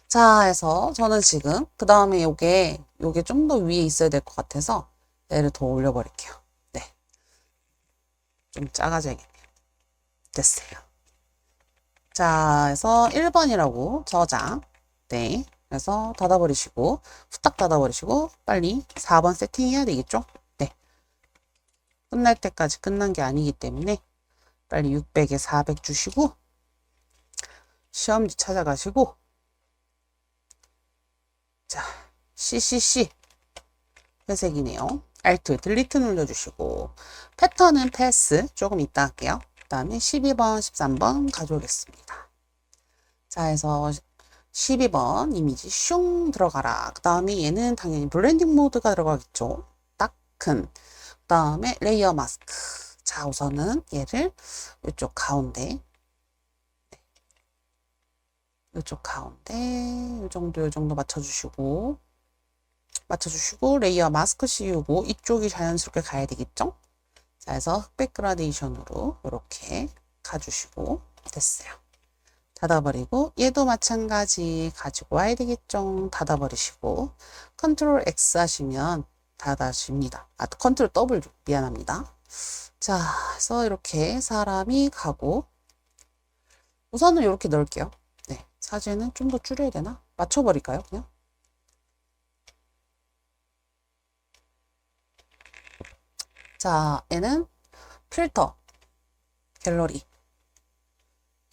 자, 해서 저는 지금 그 다음에 요게 좀 더 위에 있어야 될 것 같아서 얘를 더 올려버릴게요. 네, 좀 작아져야겠네요. 됐어요. 자, 해서 1번이라고 저장. 네, 그래서 닫아버리시고 후딱 닫아버리시고 빨리 4번 세팅해야 되겠죠? 네, 끝날 때까지 끝난 게 아니기 때문에 빨리 600에 400 주시고 시험지 찾아가시고, 자, CCC 회색이네요. Alt 딜리트 눌러주시고 패턴은 패스 조금 이따 할게요. 그 다음에 12번 13번 가져오겠습니다. 자, 해서 12번 이미지 슝 들어가라. 그 다음에 얘는 당연히 블렌딩 모드가 들어가겠죠. 다큰. 그 다음에 레이어 마스크. 자, 우선은 얘를 이쪽 가운데, 이쪽 가운데 이 정도 맞춰주시고 레이어 마스크 씌우고 이쪽이 자연스럽게 가야 되겠죠? 자, 해서 흑백 그라데이션으로 이렇게 가주시고 됐어요. 닫아버리고 얘도 마찬가지 가지고 와야 되겠죠? 닫아버리시고 컨트롤 X 하시면 닫아집니다. 아, 컨트롤 W 미안합니다. 자, 해서 이렇게 사람이 가고 우선은 이렇게 넣을게요. 네, 사진은 좀 더 줄여야 되나? 맞춰버릴까요? 그냥? 자, 얘는 필터, 갤러리,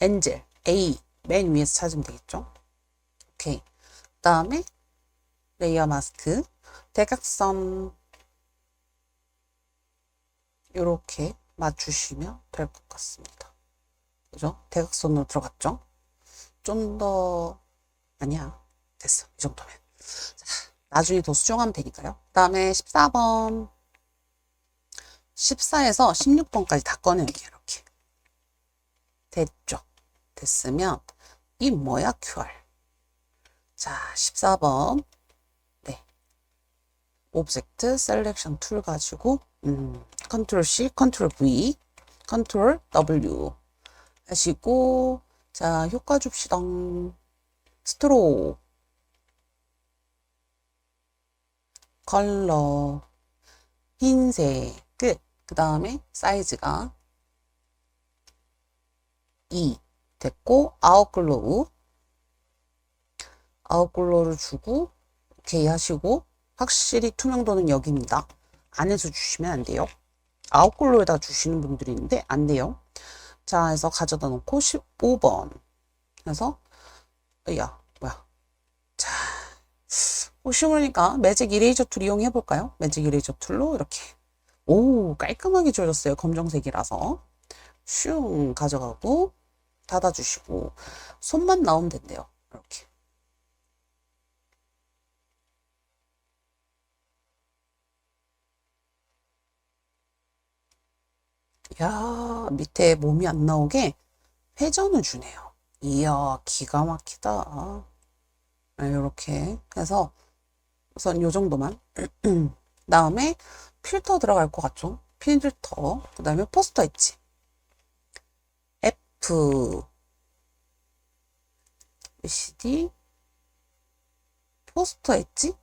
엔젤, A 맨 위에서 찾으면 되겠죠? 오케이. 그 다음에 레이어 마스크, 대각선 이렇게 맞추시면 될 것 같습니다. 그죠? 대각선으로 들어갔죠? 좀 더 아니야. 됐어. 이 정도면. 자, 나중에 더 수정하면 되니까요. 그 다음에 14번 14에서 16번까지 다 꺼내올게요. 이렇게. 됐죠? 됐으면 이 뭐야 QR. 자, 14번 네, 오브젝트 셀렉션 툴 가지고 컨트롤 C, 컨트롤 V, 컨트롤 W 하시고 자, 효과 줍시다. 스트로크, 컬러, 흰색 끝. 그 다음에 사이즈가 2 됐고 아웃글로우를 주고 오케이 하시고 확실히 투명도는 여기입니다. 안에서 주시면 안 돼요. 아웃글로우에다 주시는 분들이 있는데 안 돼요. 자, 해서 가져다 놓고 15번 해서 야 뭐야 자, 심으니까 매직 이레이저 툴 이용해 볼까요? 매직 이레이저 툴로 이렇게 오 깔끔하게 지워졌어요. 검정색이라서 슝 가져가고 닫아주시고 손만 나오면 된대요. 이렇게 야 밑에 몸이 안 나오게 회전을 주네요. 이야 기가 막히다. 이렇게 해서 우선 요 정도만 다음에 필터 들어갈 것 같죠? 필터 그 다음에 포스터 엣지 F CD 포스터 엣지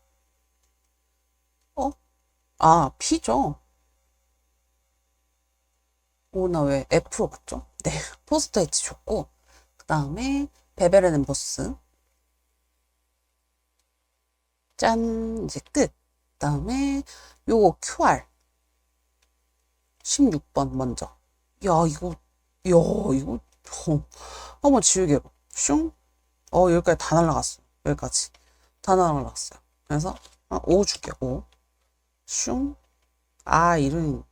아 P죠. 오, 나 왜 F로 봤죠? 네, 포스터 엣지 좋고 그 다음에 베벨 앤 엠보스 짠 이제 끝. 그다음에 요거 QR 16번 먼저. 이거 한번 지우개로 슝. 여기까지 다 날라갔어. 여기까지 다 날라갔어요. 그래서 5 줄게. 5 슝. 이름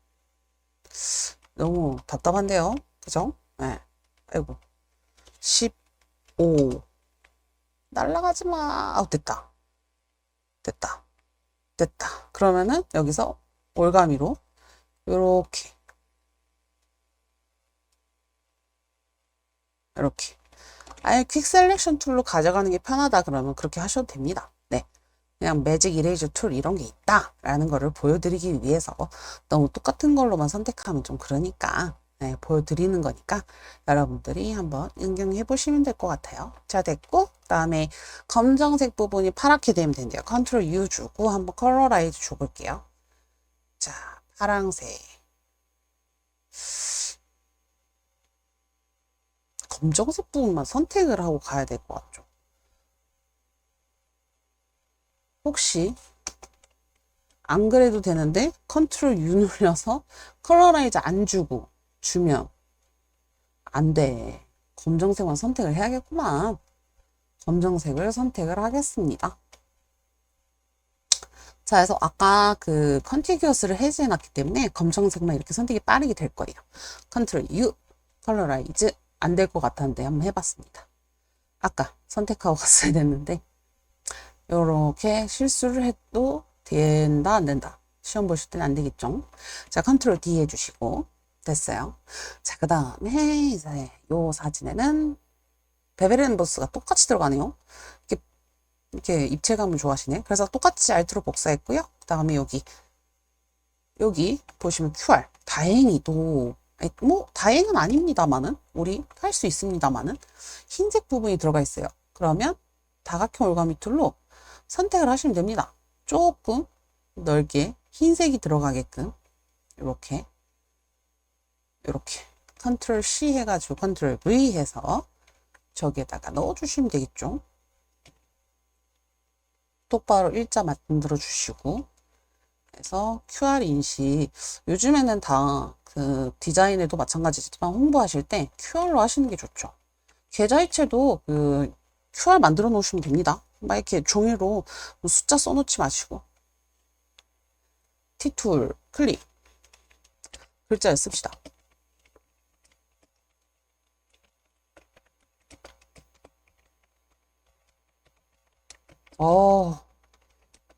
너무 답답한데요. 그죠? 네. 아이고. 15 날라가지 마. 됐다. 됐다. 됐다. 그러면은 여기서 올가미로 요렇게 이렇게 아예 퀵 셀렉션 툴로 가져가는 게 편하다 그러면 그렇게 하셔도 됩니다. 네. 그냥 매직 이레이저 툴 이런 게 있다 라는 거를 보여드리기 위해서 너무 똑같은 걸로만 선택하면 좀 그러니까 네, 보여드리는 거니까 여러분들이 한번 응용해 보시면 될 것 같아요. 자, 됐고 그다음에 검정색 부분이 파랗게 되면 된대요. 컨트롤 U 주고 한번 컬러라이즈 줘볼게요. 자, 파랑색 검정색 부분만 선택을 하고 가야 될 것 같죠. 혹시 안 그래도 되는데 컨트롤 U 눌려서 컬러라이즈 안 주고 주면 안 돼. 검정색만 선택을 해야겠구만. 검정색을 선택을 하겠습니다. 자, 그래서 아까 그 컨티규어스를 해제해놨기 때문에 검정색만 이렇게 선택이 빠르게 될 거예요. 컨트롤 U 컬러라이즈 안 될 것 같았는데 한번 해봤습니다. 아까 선택하고 갔어야 됐는데 이렇게 실수를 해도 된다 안 된다. 시험 보실 때는 안 되겠죠. 자, 컨트롤 D 해주시고 됐어요. 자, 그 다음에 이제 요 사진에는 베베렌 보스가 똑같이 들어가네요. 이렇게 입체감을 좋아하시네. 그래서 똑같이 알트로 복사했고요. 그 다음에 여기 보시면 QR 다행히도 뭐 다행은 아닙니다만은 우리 할 수 있습니다만은 흰색 부분이 들어가 있어요. 그러면 다각형 올가미 툴로 선택을 하시면 됩니다. 조금 넓게 흰색이 들어가게끔 이렇게 컨트롤 C 해가지고 컨트롤 V 해서 저기에다가 넣어주시면 되겠죠. 똑바로 일자 만들어 주시고 그래서 QR 인식 요즘에는 다 그 디자인에도 마찬가지지만 홍보하실 때 QR로 하시는 게 좋죠. 계좌이체도 그 QR 만들어 놓으시면 됩니다. 막 이렇게 종이로 숫자 써놓지 마시고 T툴 클릭 글자를 씁시다.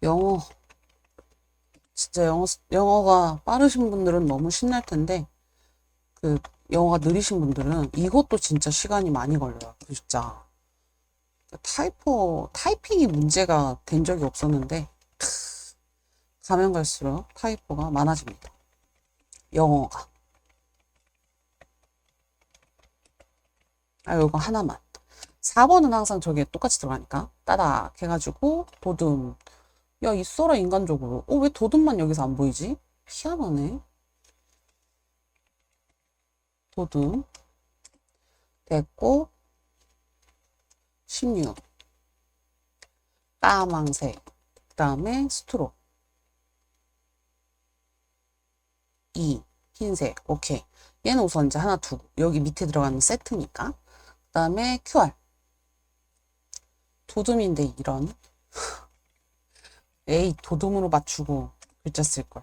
영어 진짜 영어가 빠르신 분들은 너무 신날 텐데 그 영어가 느리신 분들은 이것도 진짜 시간이 많이 걸려요. 진짜 타이핑이 문제가 된 적이 없었는데 가면 갈수록 타이포가 많아집니다. 영어가 이거 하나만 4번은 항상 저게 똑같이 들어가니까 따닥 해가지고 도둠 있어라 인간적으로 왜 도둠만 여기서 안 보이지? 희한하네. 도둠 됐고 16 까망색 그 다음에 스트로 2 흰색 오케이 얘는 우선 이제 하나 두고 여기 밑에 들어가는 세트니까 그 다음에 QR 도둠인데 이런 에이 도둠으로 맞추고 글자 쓸걸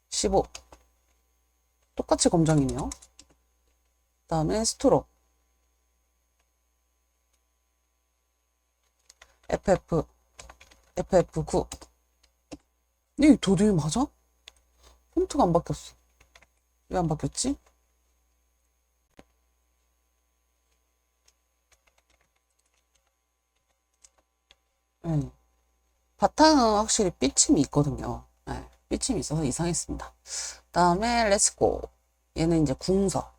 15 똑같이 검정이네요. 그 다음에 스트로 FF9 이 도둠이 맞아? 폰트가 안 바뀌었어. 왜 안 바뀌었지? 네. 바탕은 확실히 삐침이 있거든요. 네. 삐침이 있어서 이상했습니다. 다음에 렛츠고 얘는 이제 궁서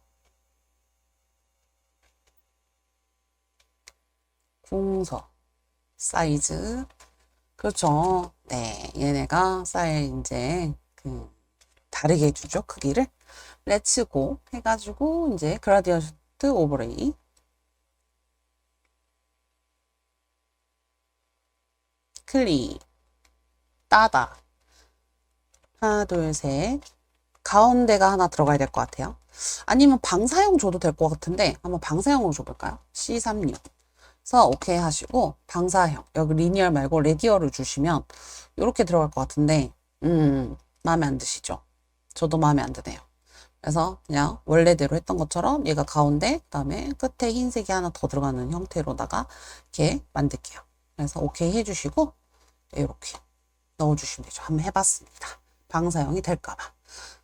사이즈 그렇죠. 네, 얘네가 사이즈 이제 다르게 해주죠. 크기를 렛츠고 해가지고 이제 그라디언트 오버레이 클릭 따다. 하나, 둘, 셋. 가운데가 하나 들어가야 될 것 같아요. 아니면 방사형 줘도 될 것 같은데 한번 방사형으로 줘볼까요? C36. 그래서 오케이 하시고 방사형 여기 리니얼 말고 레디얼을 주시면 이렇게 들어갈 것 같은데 마음에 안 드시죠? 저도 마음에 안 드네요. 그래서 그냥 원래대로 했던 것처럼 얘가 가운데 그다음에 끝에 흰색이 하나 더 들어가는 형태로다가 이렇게 만들게요. 그래서 오케이 해주시고 이렇게 넣어주시면 되죠. 한번 해봤습니다. 방사형이 될까봐.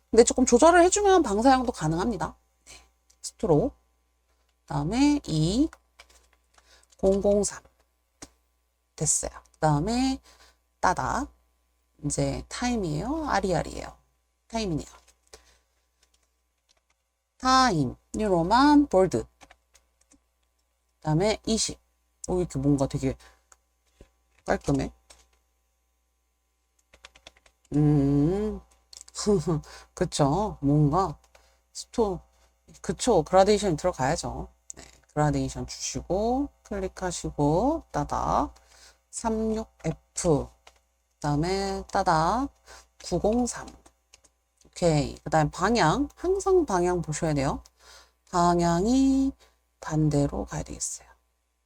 근데 조금 조절을 해주면 방사형도 가능합니다. 네. 스트로크 그다음에 2003 됐어요. 그다음에 따다 이제 타임이에요. 아리아리예요. 타임이네요. 타임 뉴로만 볼드 그다음에 20 이렇게 뭔가 되게 깔끔해. 그쵸. 뭔가 그쵸. 그라데이션 들어가야죠. 네, 그라데이션 주시고 클릭하시고 따다 36F 그다음에 따다 903 오케이. 그다음 방향 항상 방향 보셔야 돼요. 방향이 반대로 가야 되겠어요.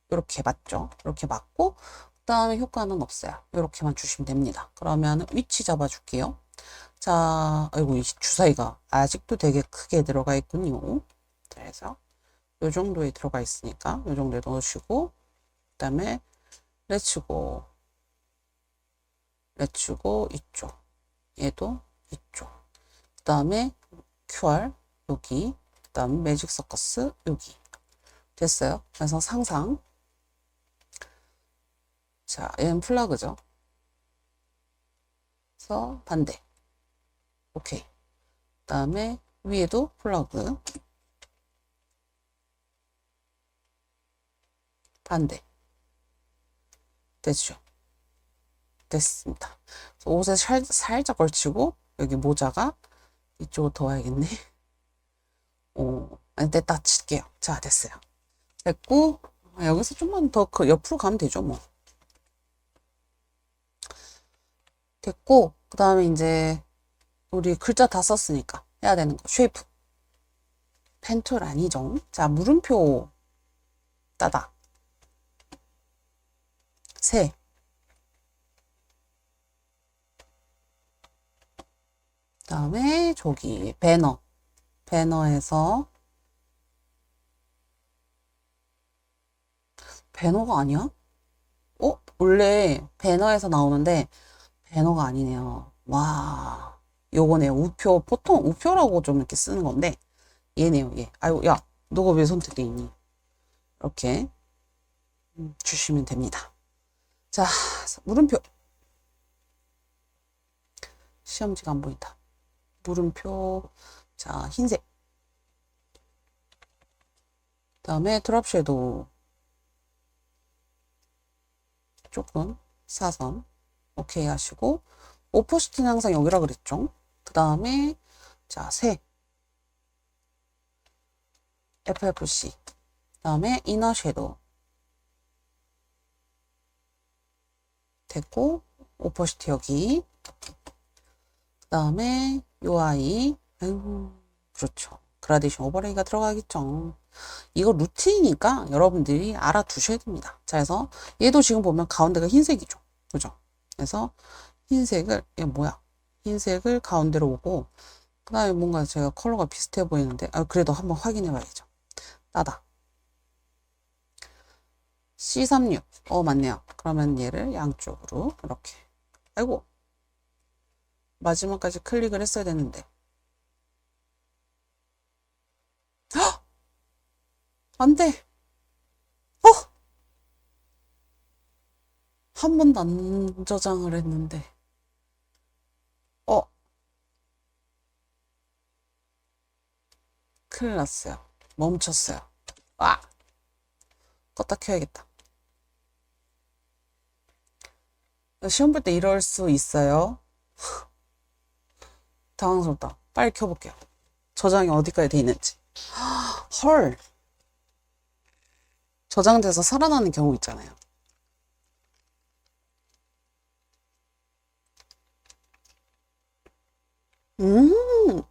이렇게 맞죠? 이렇게 맞고 그다음에 효과는 없어요. 이렇게만 주시면 됩니다. 그러면 위치 잡아줄게요. 자, 아이고 이 주사위가 아직도 되게 크게 들어가 있군요. 그래서 이 정도에 들어가 있으니까 이 정도에 넣으시고 그다음에 렛츠고 이쪽 얘도 이쪽 그다음에 QR 여기 그다음 매직 서커스 여기 됐어요. 그래서 상상 자 얘는 플러그죠. 그래서 반대 오케이 그다음에 위에도 플러그 반대 됐죠. 됐습니다. 옷에 살짝 걸치고 여기 모자가 이쪽으로 더 와야겠네. 아니 딱 칠게요. 자 됐어요. 됐고 여기서 좀만 더 그 옆으로 가면 되죠 뭐. 됐고 그 다음에 이제 우리 글자 다 썼으니까 해야 되는 거 쉐이프 펜툴 아니죠. 자 물음표 따다 세 그다음에 저기 배너에서 배너가 아니야? 원래 배너에서 나오는데 배너가 아니네요. 와 요거네요. 우표 보통 우표라고 좀 이렇게 쓰는 건데 얘네요. 얘 아유 야 너가 왜 선택돼 있니? 이렇게 주시면 됩니다. 자 물음표 시험지가 안 보인다. 물음표 자 흰색 그다음에 드랍 섀도우 조금 사선 오케이 하시고 오포시티는 항상 여기라 그랬죠. 그 다음에 자 세 FFC 그 다음에 이너 섀도우 됐고 오포시티 여기 그 다음에 요 아이 그렇죠. 그라데이션 오버레이가 들어가겠죠. 이거 루틴이니까 여러분들이 알아두셔야 됩니다. 자, 그래서 얘도 지금 보면 가운데가 흰색이죠. 그죠? 그래서 흰색을, 얘 뭐야? 흰색을 가운데로 오고, 그 다음에 뭔가 제가 컬러가 비슷해 보이는데, 그래도 한번 확인해 봐야죠. 따다. C36. 맞네요. 그러면 얘를 양쪽으로, 이렇게. 아이고. 마지막까지 클릭을 했어야 되는데. 헉! 안 돼! 한 번도 안 저장을 했는데. 큰일 났어요. 멈췄어요. 껐다 켜야겠다. 시험 볼 때 이럴 수 있어요. 당황스럽다. 빨리 켜볼게요. 저장이 어디까지 돼 있는지. 헐. 저장돼서 살아나는 경우 있잖아요. 음,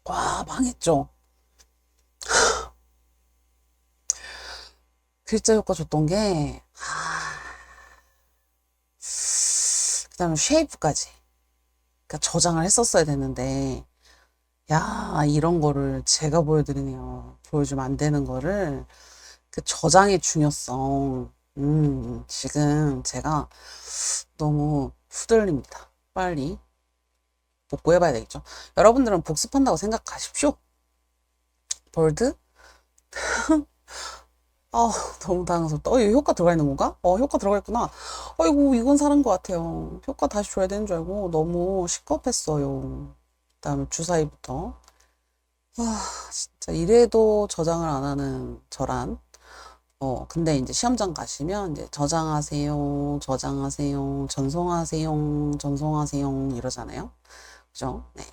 와, 망했죠. 글자 효과 줬던 게, 그 다음에 쉐이프까지. 그러니까 저장을 했었어야 되는데, 야, 이런 거를 제가 보여드리네요. 보여주면 안 되는 거를, 그 저장의 중요성. 지금 제가 너무 후들립니다. 빨리 복구해봐야 되겠죠. 여러분들은 복습한다고 생각하십시오. 볼드? 아, 너무 당황스럽다. 이 효과 들어가 있는 건가? 효과 들어가 있구나. 아이고, 이건 사는 것 같아요. 효과 다시 줘야 되는 줄 알고 너무 시겁했어요. 그다음에 주사위부터. 와, 진짜 이래도 저장을 안 하는 저란. 근데 이제 시험장 가시면 이제 저장하세요, 저장하세요, 전송하세요, 전송하세요 이러잖아요. 그죠? 네.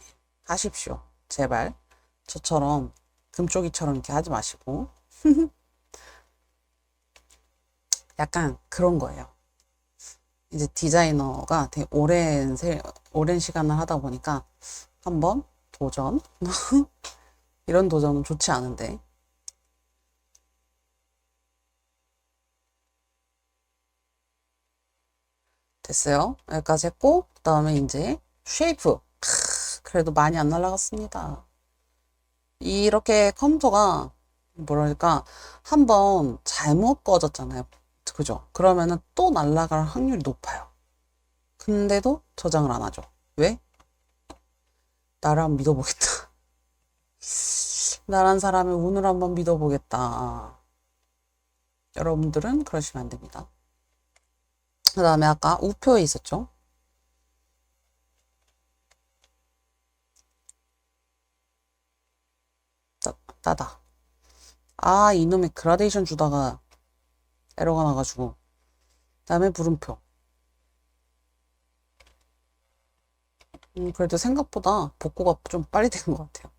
하십시오. 제발. 저처럼 금쪽이처럼 이렇게 하지 마시고. 약간 그런 거예요. 이제 디자이너가 되게 오랜 시간을 하다 보니까 한번 도전. 이런 도전은 좋지 않은데. 됐어요. 여기까지 했고, 그 다음에 이제 쉐이프. 그래도 많이 안 날라갔습니다. 이렇게 컴퓨터가 뭐랄까 한번 잘못 꺼졌잖아요. 그죠? 그러면은 또 날아갈 확률이 높아요. 근데도 저장을 안 하죠. 왜? 나를 한번 믿어보겠다. 나란 사람의 운을 한번 믿어보겠다. 여러분들은 그러시면 안 됩니다. 그 다음에 아까 우표에 있었죠? 따다. 아, 이놈의 그라데이션 주다가 에러가 나가지고. 그 다음에 물음표. 그래도 생각보다 복구가 좀 빨리 된 것 같아요.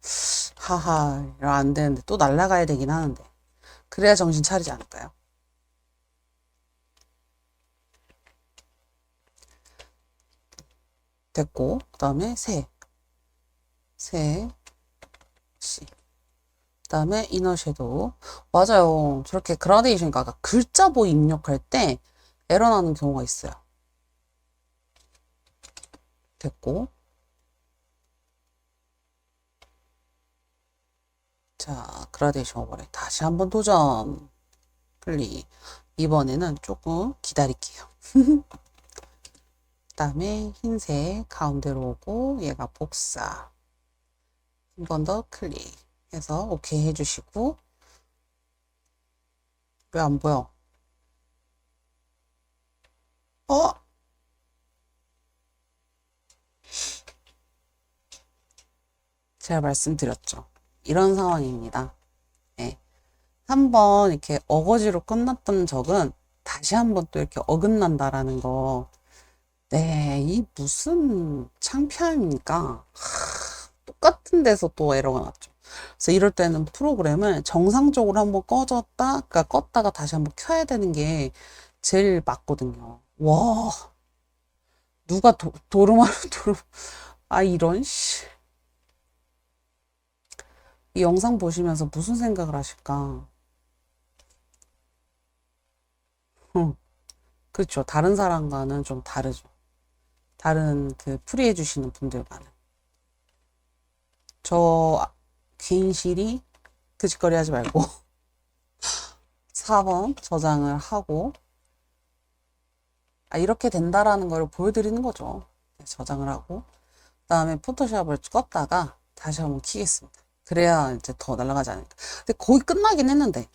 하하, 이러면 안 되는데 또 날아가야 되긴 하는데. 그래야 정신 차리지 않을까요? 됐고, 그 다음에 새, 씨. 그 다음에 이너 섀도우. 맞아요. 저렇게 그라데이션, 그러니까 글자 보 입력할 때 에러 나는 경우가 있어요. 됐고. 자, 그라데이션 오버레이. 다시 한번 도전. 클릭. 이번에는 조금 기다릴게요. 그 다음에 흰색 가운데로 오고 얘가 복사. 한 번 더 클릭해서 오케이 해주시고. 왜 안 보여? 어? 제가 말씀드렸죠. 이런 상황입니다. 네. 한번 이렇게 어거지로 끝났던 적은 다시 한번 또 이렇게 어긋난다라는 거. 네, 이 무슨 창피함입니까? 똑같은 데서 또 에러가 났죠. 그래서 이럴 때는 프로그램을 정상적으로 한번 꺼졌다, 그러니까 껐다가 다시 한번 켜야 되는 게 제일 맞거든요. 와, 누가 도루마루 아, 이런, 씨. 이 영상 보시면서 무슨 생각을 하실까? 그렇죠. 다른 사람과는 좀 다르죠. 다른 그 풀이해 주시는 분들과는. 저 괜시리 그 짓거리 하지 말고 4번 저장을 하고 이렇게 된다라는 걸 보여드리는 거죠. 네, 저장을 하고 그 다음에 포토샵을 껐다가 다시 한번 키겠습니다. 그래야 이제 더 날아가지 않을까. 근데 거의 끝나긴 했는데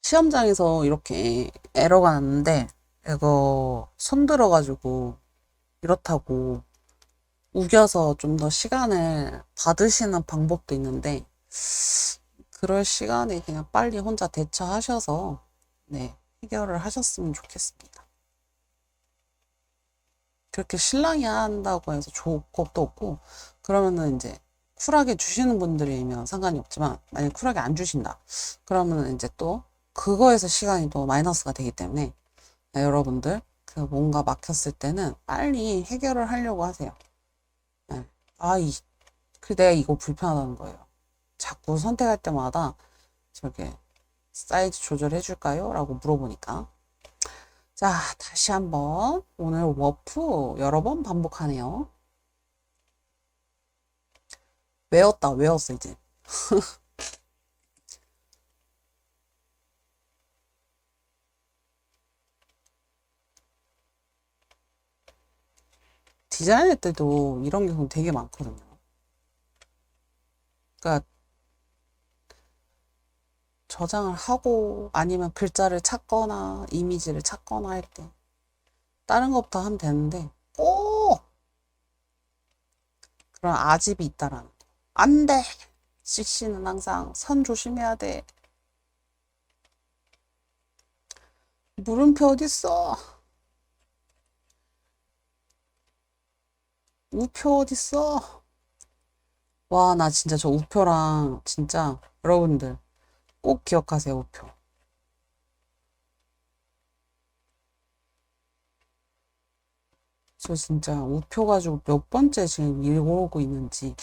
시험장에서 이렇게 에러가 났는데 이거 손 들어가지고 이렇다고 우겨서 좀 더 시간을 받으시는 방법도 있는데 그럴 시간에 그냥 빨리 혼자 대처하셔서 네, 해결을 하셨으면 좋겠습니다. 그렇게 신랑이 한다고 해서 좋을 것도 없고 그러면은 이제 쿨하게 주시는 분들이면 상관이 없지만, 만약 쿨하게 안 주신다. 그러면 이제 또, 그거에서 시간이 또 마이너스가 되기 때문에, 네, 여러분들, 그 뭔가 막혔을 때는 빨리 해결을 하려고 하세요. 네. 그 내가 이거 불편하다는 거예요. 자꾸 선택할 때마다 저게 사이즈 조절해 줄까요? 라고 물어보니까. 자, 다시 한번 오늘 워프 여러 번 반복하네요. 외웠어, 이제. 디자인할 때도 이런 경우 되게 많거든요. 그러니까 저장을 하고 아니면 글자를 찾거나 이미지를 찾거나 할 때 다른 것부터 하면 되는데 그런 아집이 있다라는 거. 안 돼! CC는 항상 선 조심해야 돼. 물음표 어딨어? 우표 어딨어? 와, 나 진짜 저 우표랑 진짜 여러분들 꼭 기억하세요, 우표. 저 진짜 우표 가지고 몇 번째 지금 읽어오고 있는지.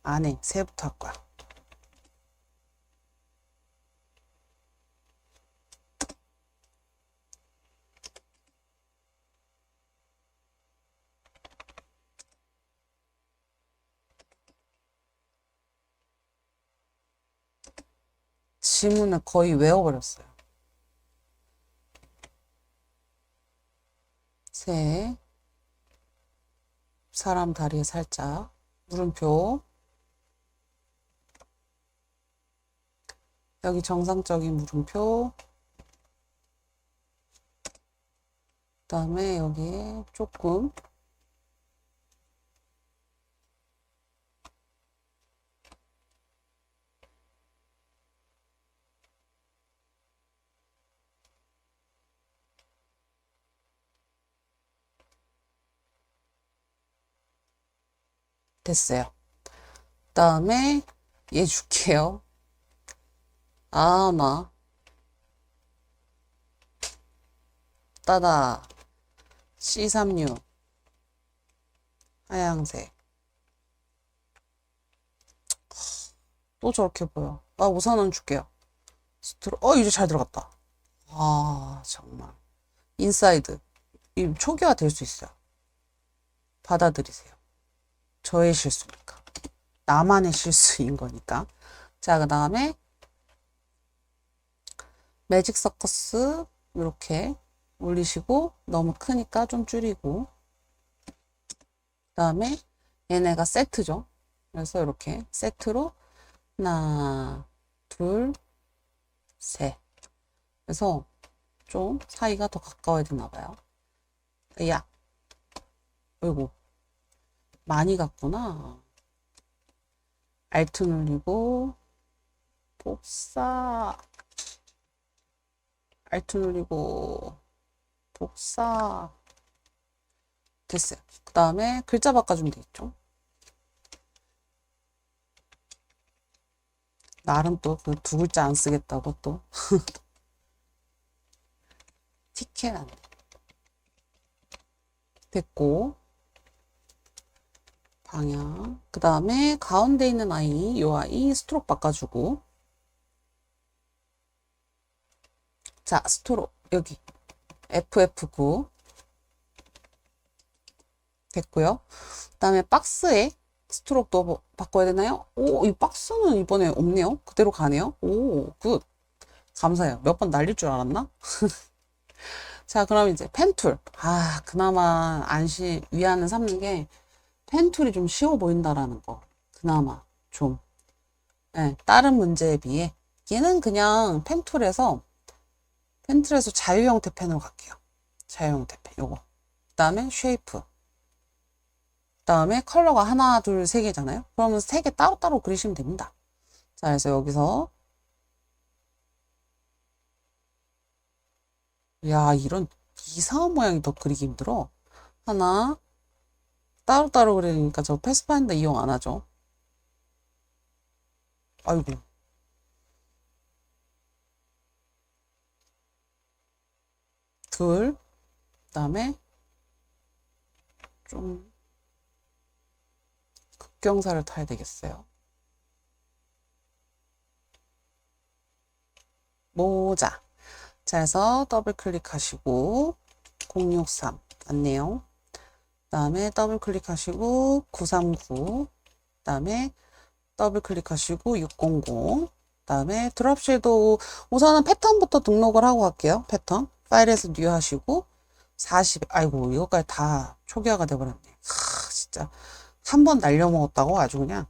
안 해. 새해부터 할 거야. 지문을 거의 외워버렸어요. 새, 사람 다리에 살짝, 물음표, 여기 정상적인 물음표, 그 다음에 여기에 조금, 됐어요. 그 다음에 얘 줄게요. 아마, 따다, C36, 하양색. 또 저렇게 보여. 우선은 줄게요. 이제 잘 들어갔다. 정말. 인사이드. 이 초기화 될 수 있어요. 받아들이세요. 저의 실수니까. 나만의 실수인 거니까. 자, 그 다음에 매직 서커스 이렇게 올리시고 너무 크니까 좀 줄이고 그 다음에 얘네가 세트죠. 그래서 이렇게 세트로 하나, 둘, 셋. 그래서 좀 사이가 더 가까워야 되나 봐요. 야, 어이구, 많이 갔구나. 알트 눌리고 복사, 알트 눌리고 복사. 됐어요. 그 다음에 글자 바꿔주면 되겠죠. 나름 또 그 두 글자 안 쓰겠다고 또 티켓 안 됐고 방향 그 다음에 가운데 있는 아이 요 아이 스트로크 바꿔주고 자 스트로크 여기 FF9 됐고요. 그 다음에 박스에 스트로크도 바꿔야 되나요? 이 박스는 이번에 없네요. 그대로 가네요. 굿. 감사해요. 몇 번 날릴 줄 알았나? 자, 그럼 이제 펜툴. 그나마 위안을 삼는 게 펜툴이 좀 쉬워 보인다라는 거. 그나마 좀. 네, 다른 문제에 비해. 얘는 그냥 펜툴에서 자유 형태 펜으로 갈게요. 자유 형태 펜, 요거. 그 다음에 쉐이프. 그 다음에 컬러가 하나, 둘, 세 개잖아요. 그러면 세 개 따로따로 그리시면 됩니다. 자, 그래서 여기서 야, 이런 이상한 모양이 더 그리기 힘들어. 하나, 따로따로 그리니까 저 패스파인더 이용 안 하죠. 아이고. 둘, 그다음에 좀 급경사를 타야 되겠어요. 모자. 자, 해서 더블 클릭하시고 063 맞네요. 그다음에 더블 클릭하시고 939. 그다음에 더블 클릭하시고 600. 그다음에 드롭 섀도우 우선은 패턴부터 등록을 하고 갈게요. 패턴 파일에서 뉴 하시고 40. 아이고 이것까지 다 초기화가 돼버렸네. 진짜 한 번 날려먹었다고 아주 그냥.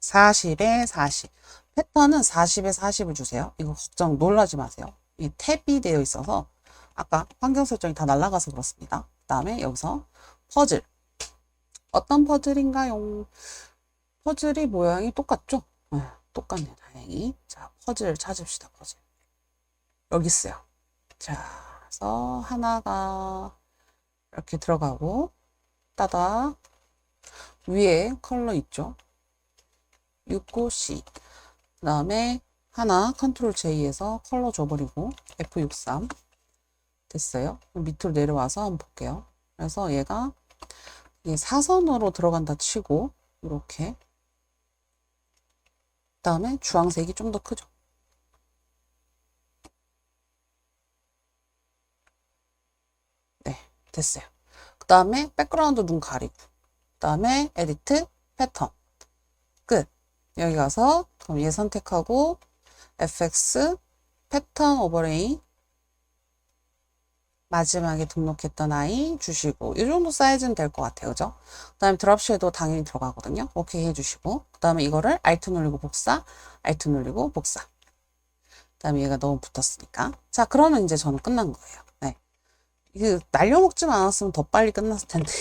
40에 40. 패턴은 40에 40을 주세요. 이거 걱정 놀라지 마세요. 이 탭이 되어 있어서 아까 환경 설정이 다 날아가서 그렇습니다. 그 다음에 여기서 퍼즐. 어떤 퍼즐인가요? 퍼즐이 모양이 똑같죠? 똑같네, 다행히. 자, 퍼즐 찾읍시다, 퍼즐. 여기 있어요. 자, 그래서 하나가 이렇게 들어가고, 따다 위에 컬러 있죠? 69C. 그 다음에 하나 컨트롤 J에서 컬러 줘버리고 F63 됐어요. 밑으로 내려와서 한번 볼게요. 그래서 얘가 사선으로 들어간다 치고 이렇게 그 다음에 주황색이 좀 더 크죠. 네, 됐어요. 그 다음에 백그라운드 눈 가리고 그 다음에 에디트 패턴 끝. 여기 가서 그럼 얘 선택하고 FX 패턴 오버레이 마지막에 등록했던 아이 주시고 이 정도 사이즈는 될 것 같아요. 그죠? 그 다음에 드롭 섀도우 당연히 들어가거든요. 오케이 해주시고 그 다음에 이거를 Alt 눌리고 복사 Alt 눌리고 복사 그 다음에 얘가 너무 붙었으니까 자 그러면 이제 저는 끝난 거예요. 네. 이거 날려먹지만 않았으면 더 빨리 끝났을 텐데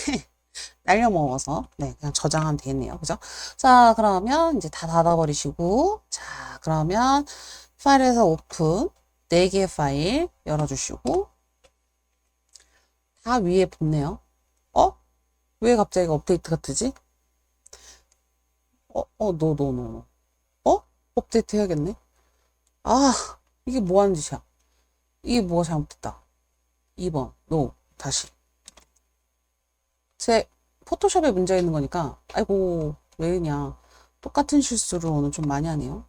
날려먹어서 네 그냥 저장하면 되겠네요. 그죠? 자 그러면 이제 다 닫아버리시고 자 그러면 파일에서 오픈 4개의 파일 열어주시고 다 위에 붙네요. 왜 갑자기 업데이트가 뜨지? 노. 업데이트 해야겠네. 아, 이게 뭐 하는 짓이야? 이게 뭐가 잘못됐다. 2번, 노. 다시. 제 포토샵에 문제가 있는 거니까, 아이고, 왜 그냥 똑같은 실수를 오늘 좀 많이 하네요.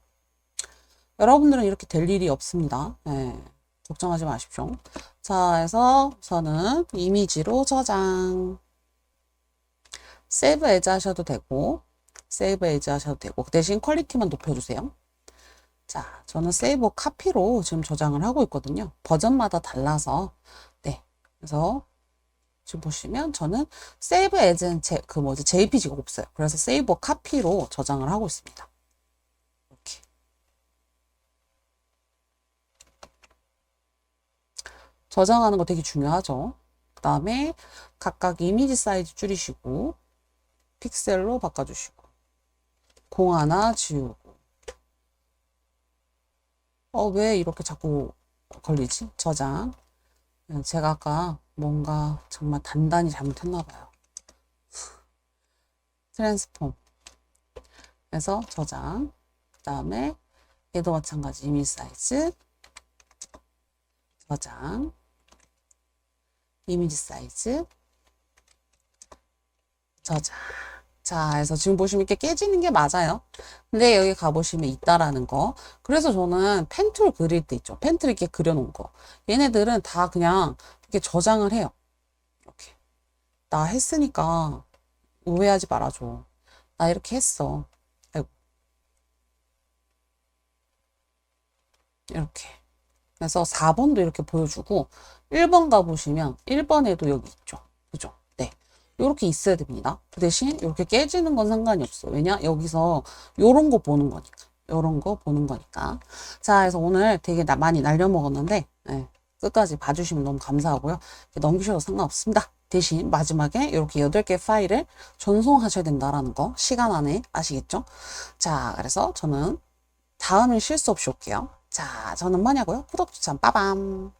여러분들은 이렇게 될 일이 없습니다. 네, 걱정하지 마십시오. 자, 해서 우선은 이미지로 저장. 세이브 에즈 하셔도 되고, 세이브 에즈 하셔도 되고, 그 대신 퀄리티만 높여주세요. 자, 저는 세이브 카피로 지금 저장을 하고 있거든요. 버전마다 달라서. 네. 그래서 지금 보시면 저는 세이브 에즈는 JPG가 없어요. 그래서 세이브 카피로 저장을 하고 있습니다. 이렇게. 저장하는 거 되게 중요하죠. 그 다음에 각각 이미지 사이즈 줄이시고, 픽셀로 바꿔주시고, 공 하나 지우고. 왜 이렇게 자꾸 걸리지? 저장. 제가 아까 뭔가 정말 단단히 잘못했나 봐요. 트랜스폼 해서 저장. 그 다음에 얘도 마찬가지 이미지 사이즈 저장. 이미지 사이즈 저장. 자, 그래서 지금 보시면 이렇게 깨지는 게 맞아요. 근데 여기 가보시면 있다라는 거. 그래서 저는 펜툴 그릴 때 있죠. 펜툴 이렇게 그려놓은 거. 얘네들은 다 그냥 이렇게 저장을 해요. 이렇게. 나 했으니까 오해하지 말아줘. 나 이렇게 했어. 아이고. 이렇게. 그래서 4번도 이렇게 보여주고 1번 가보시면 1번에도 여기 있죠. 그죠? 네. 이렇게 있어야 됩니다. 그 대신 이렇게 깨지는 건 상관이 없어. 왜냐? 여기서 요런 거 보는 거니까. 요런 거 보는 거니까. 자, 그래서 오늘 되게 많이 날려먹었는데 네, 끝까지 봐주시면 너무 감사하고요. 넘기셔도 상관없습니다. 대신 마지막에 이렇게 8개 파일을 전송하셔야 된다라는 거 시간 안에 아시겠죠? 자, 그래서 저는 다음엔 실수 없이 올게요. 자, 저는 뭐냐고요? 구독, 추천, 빠밤.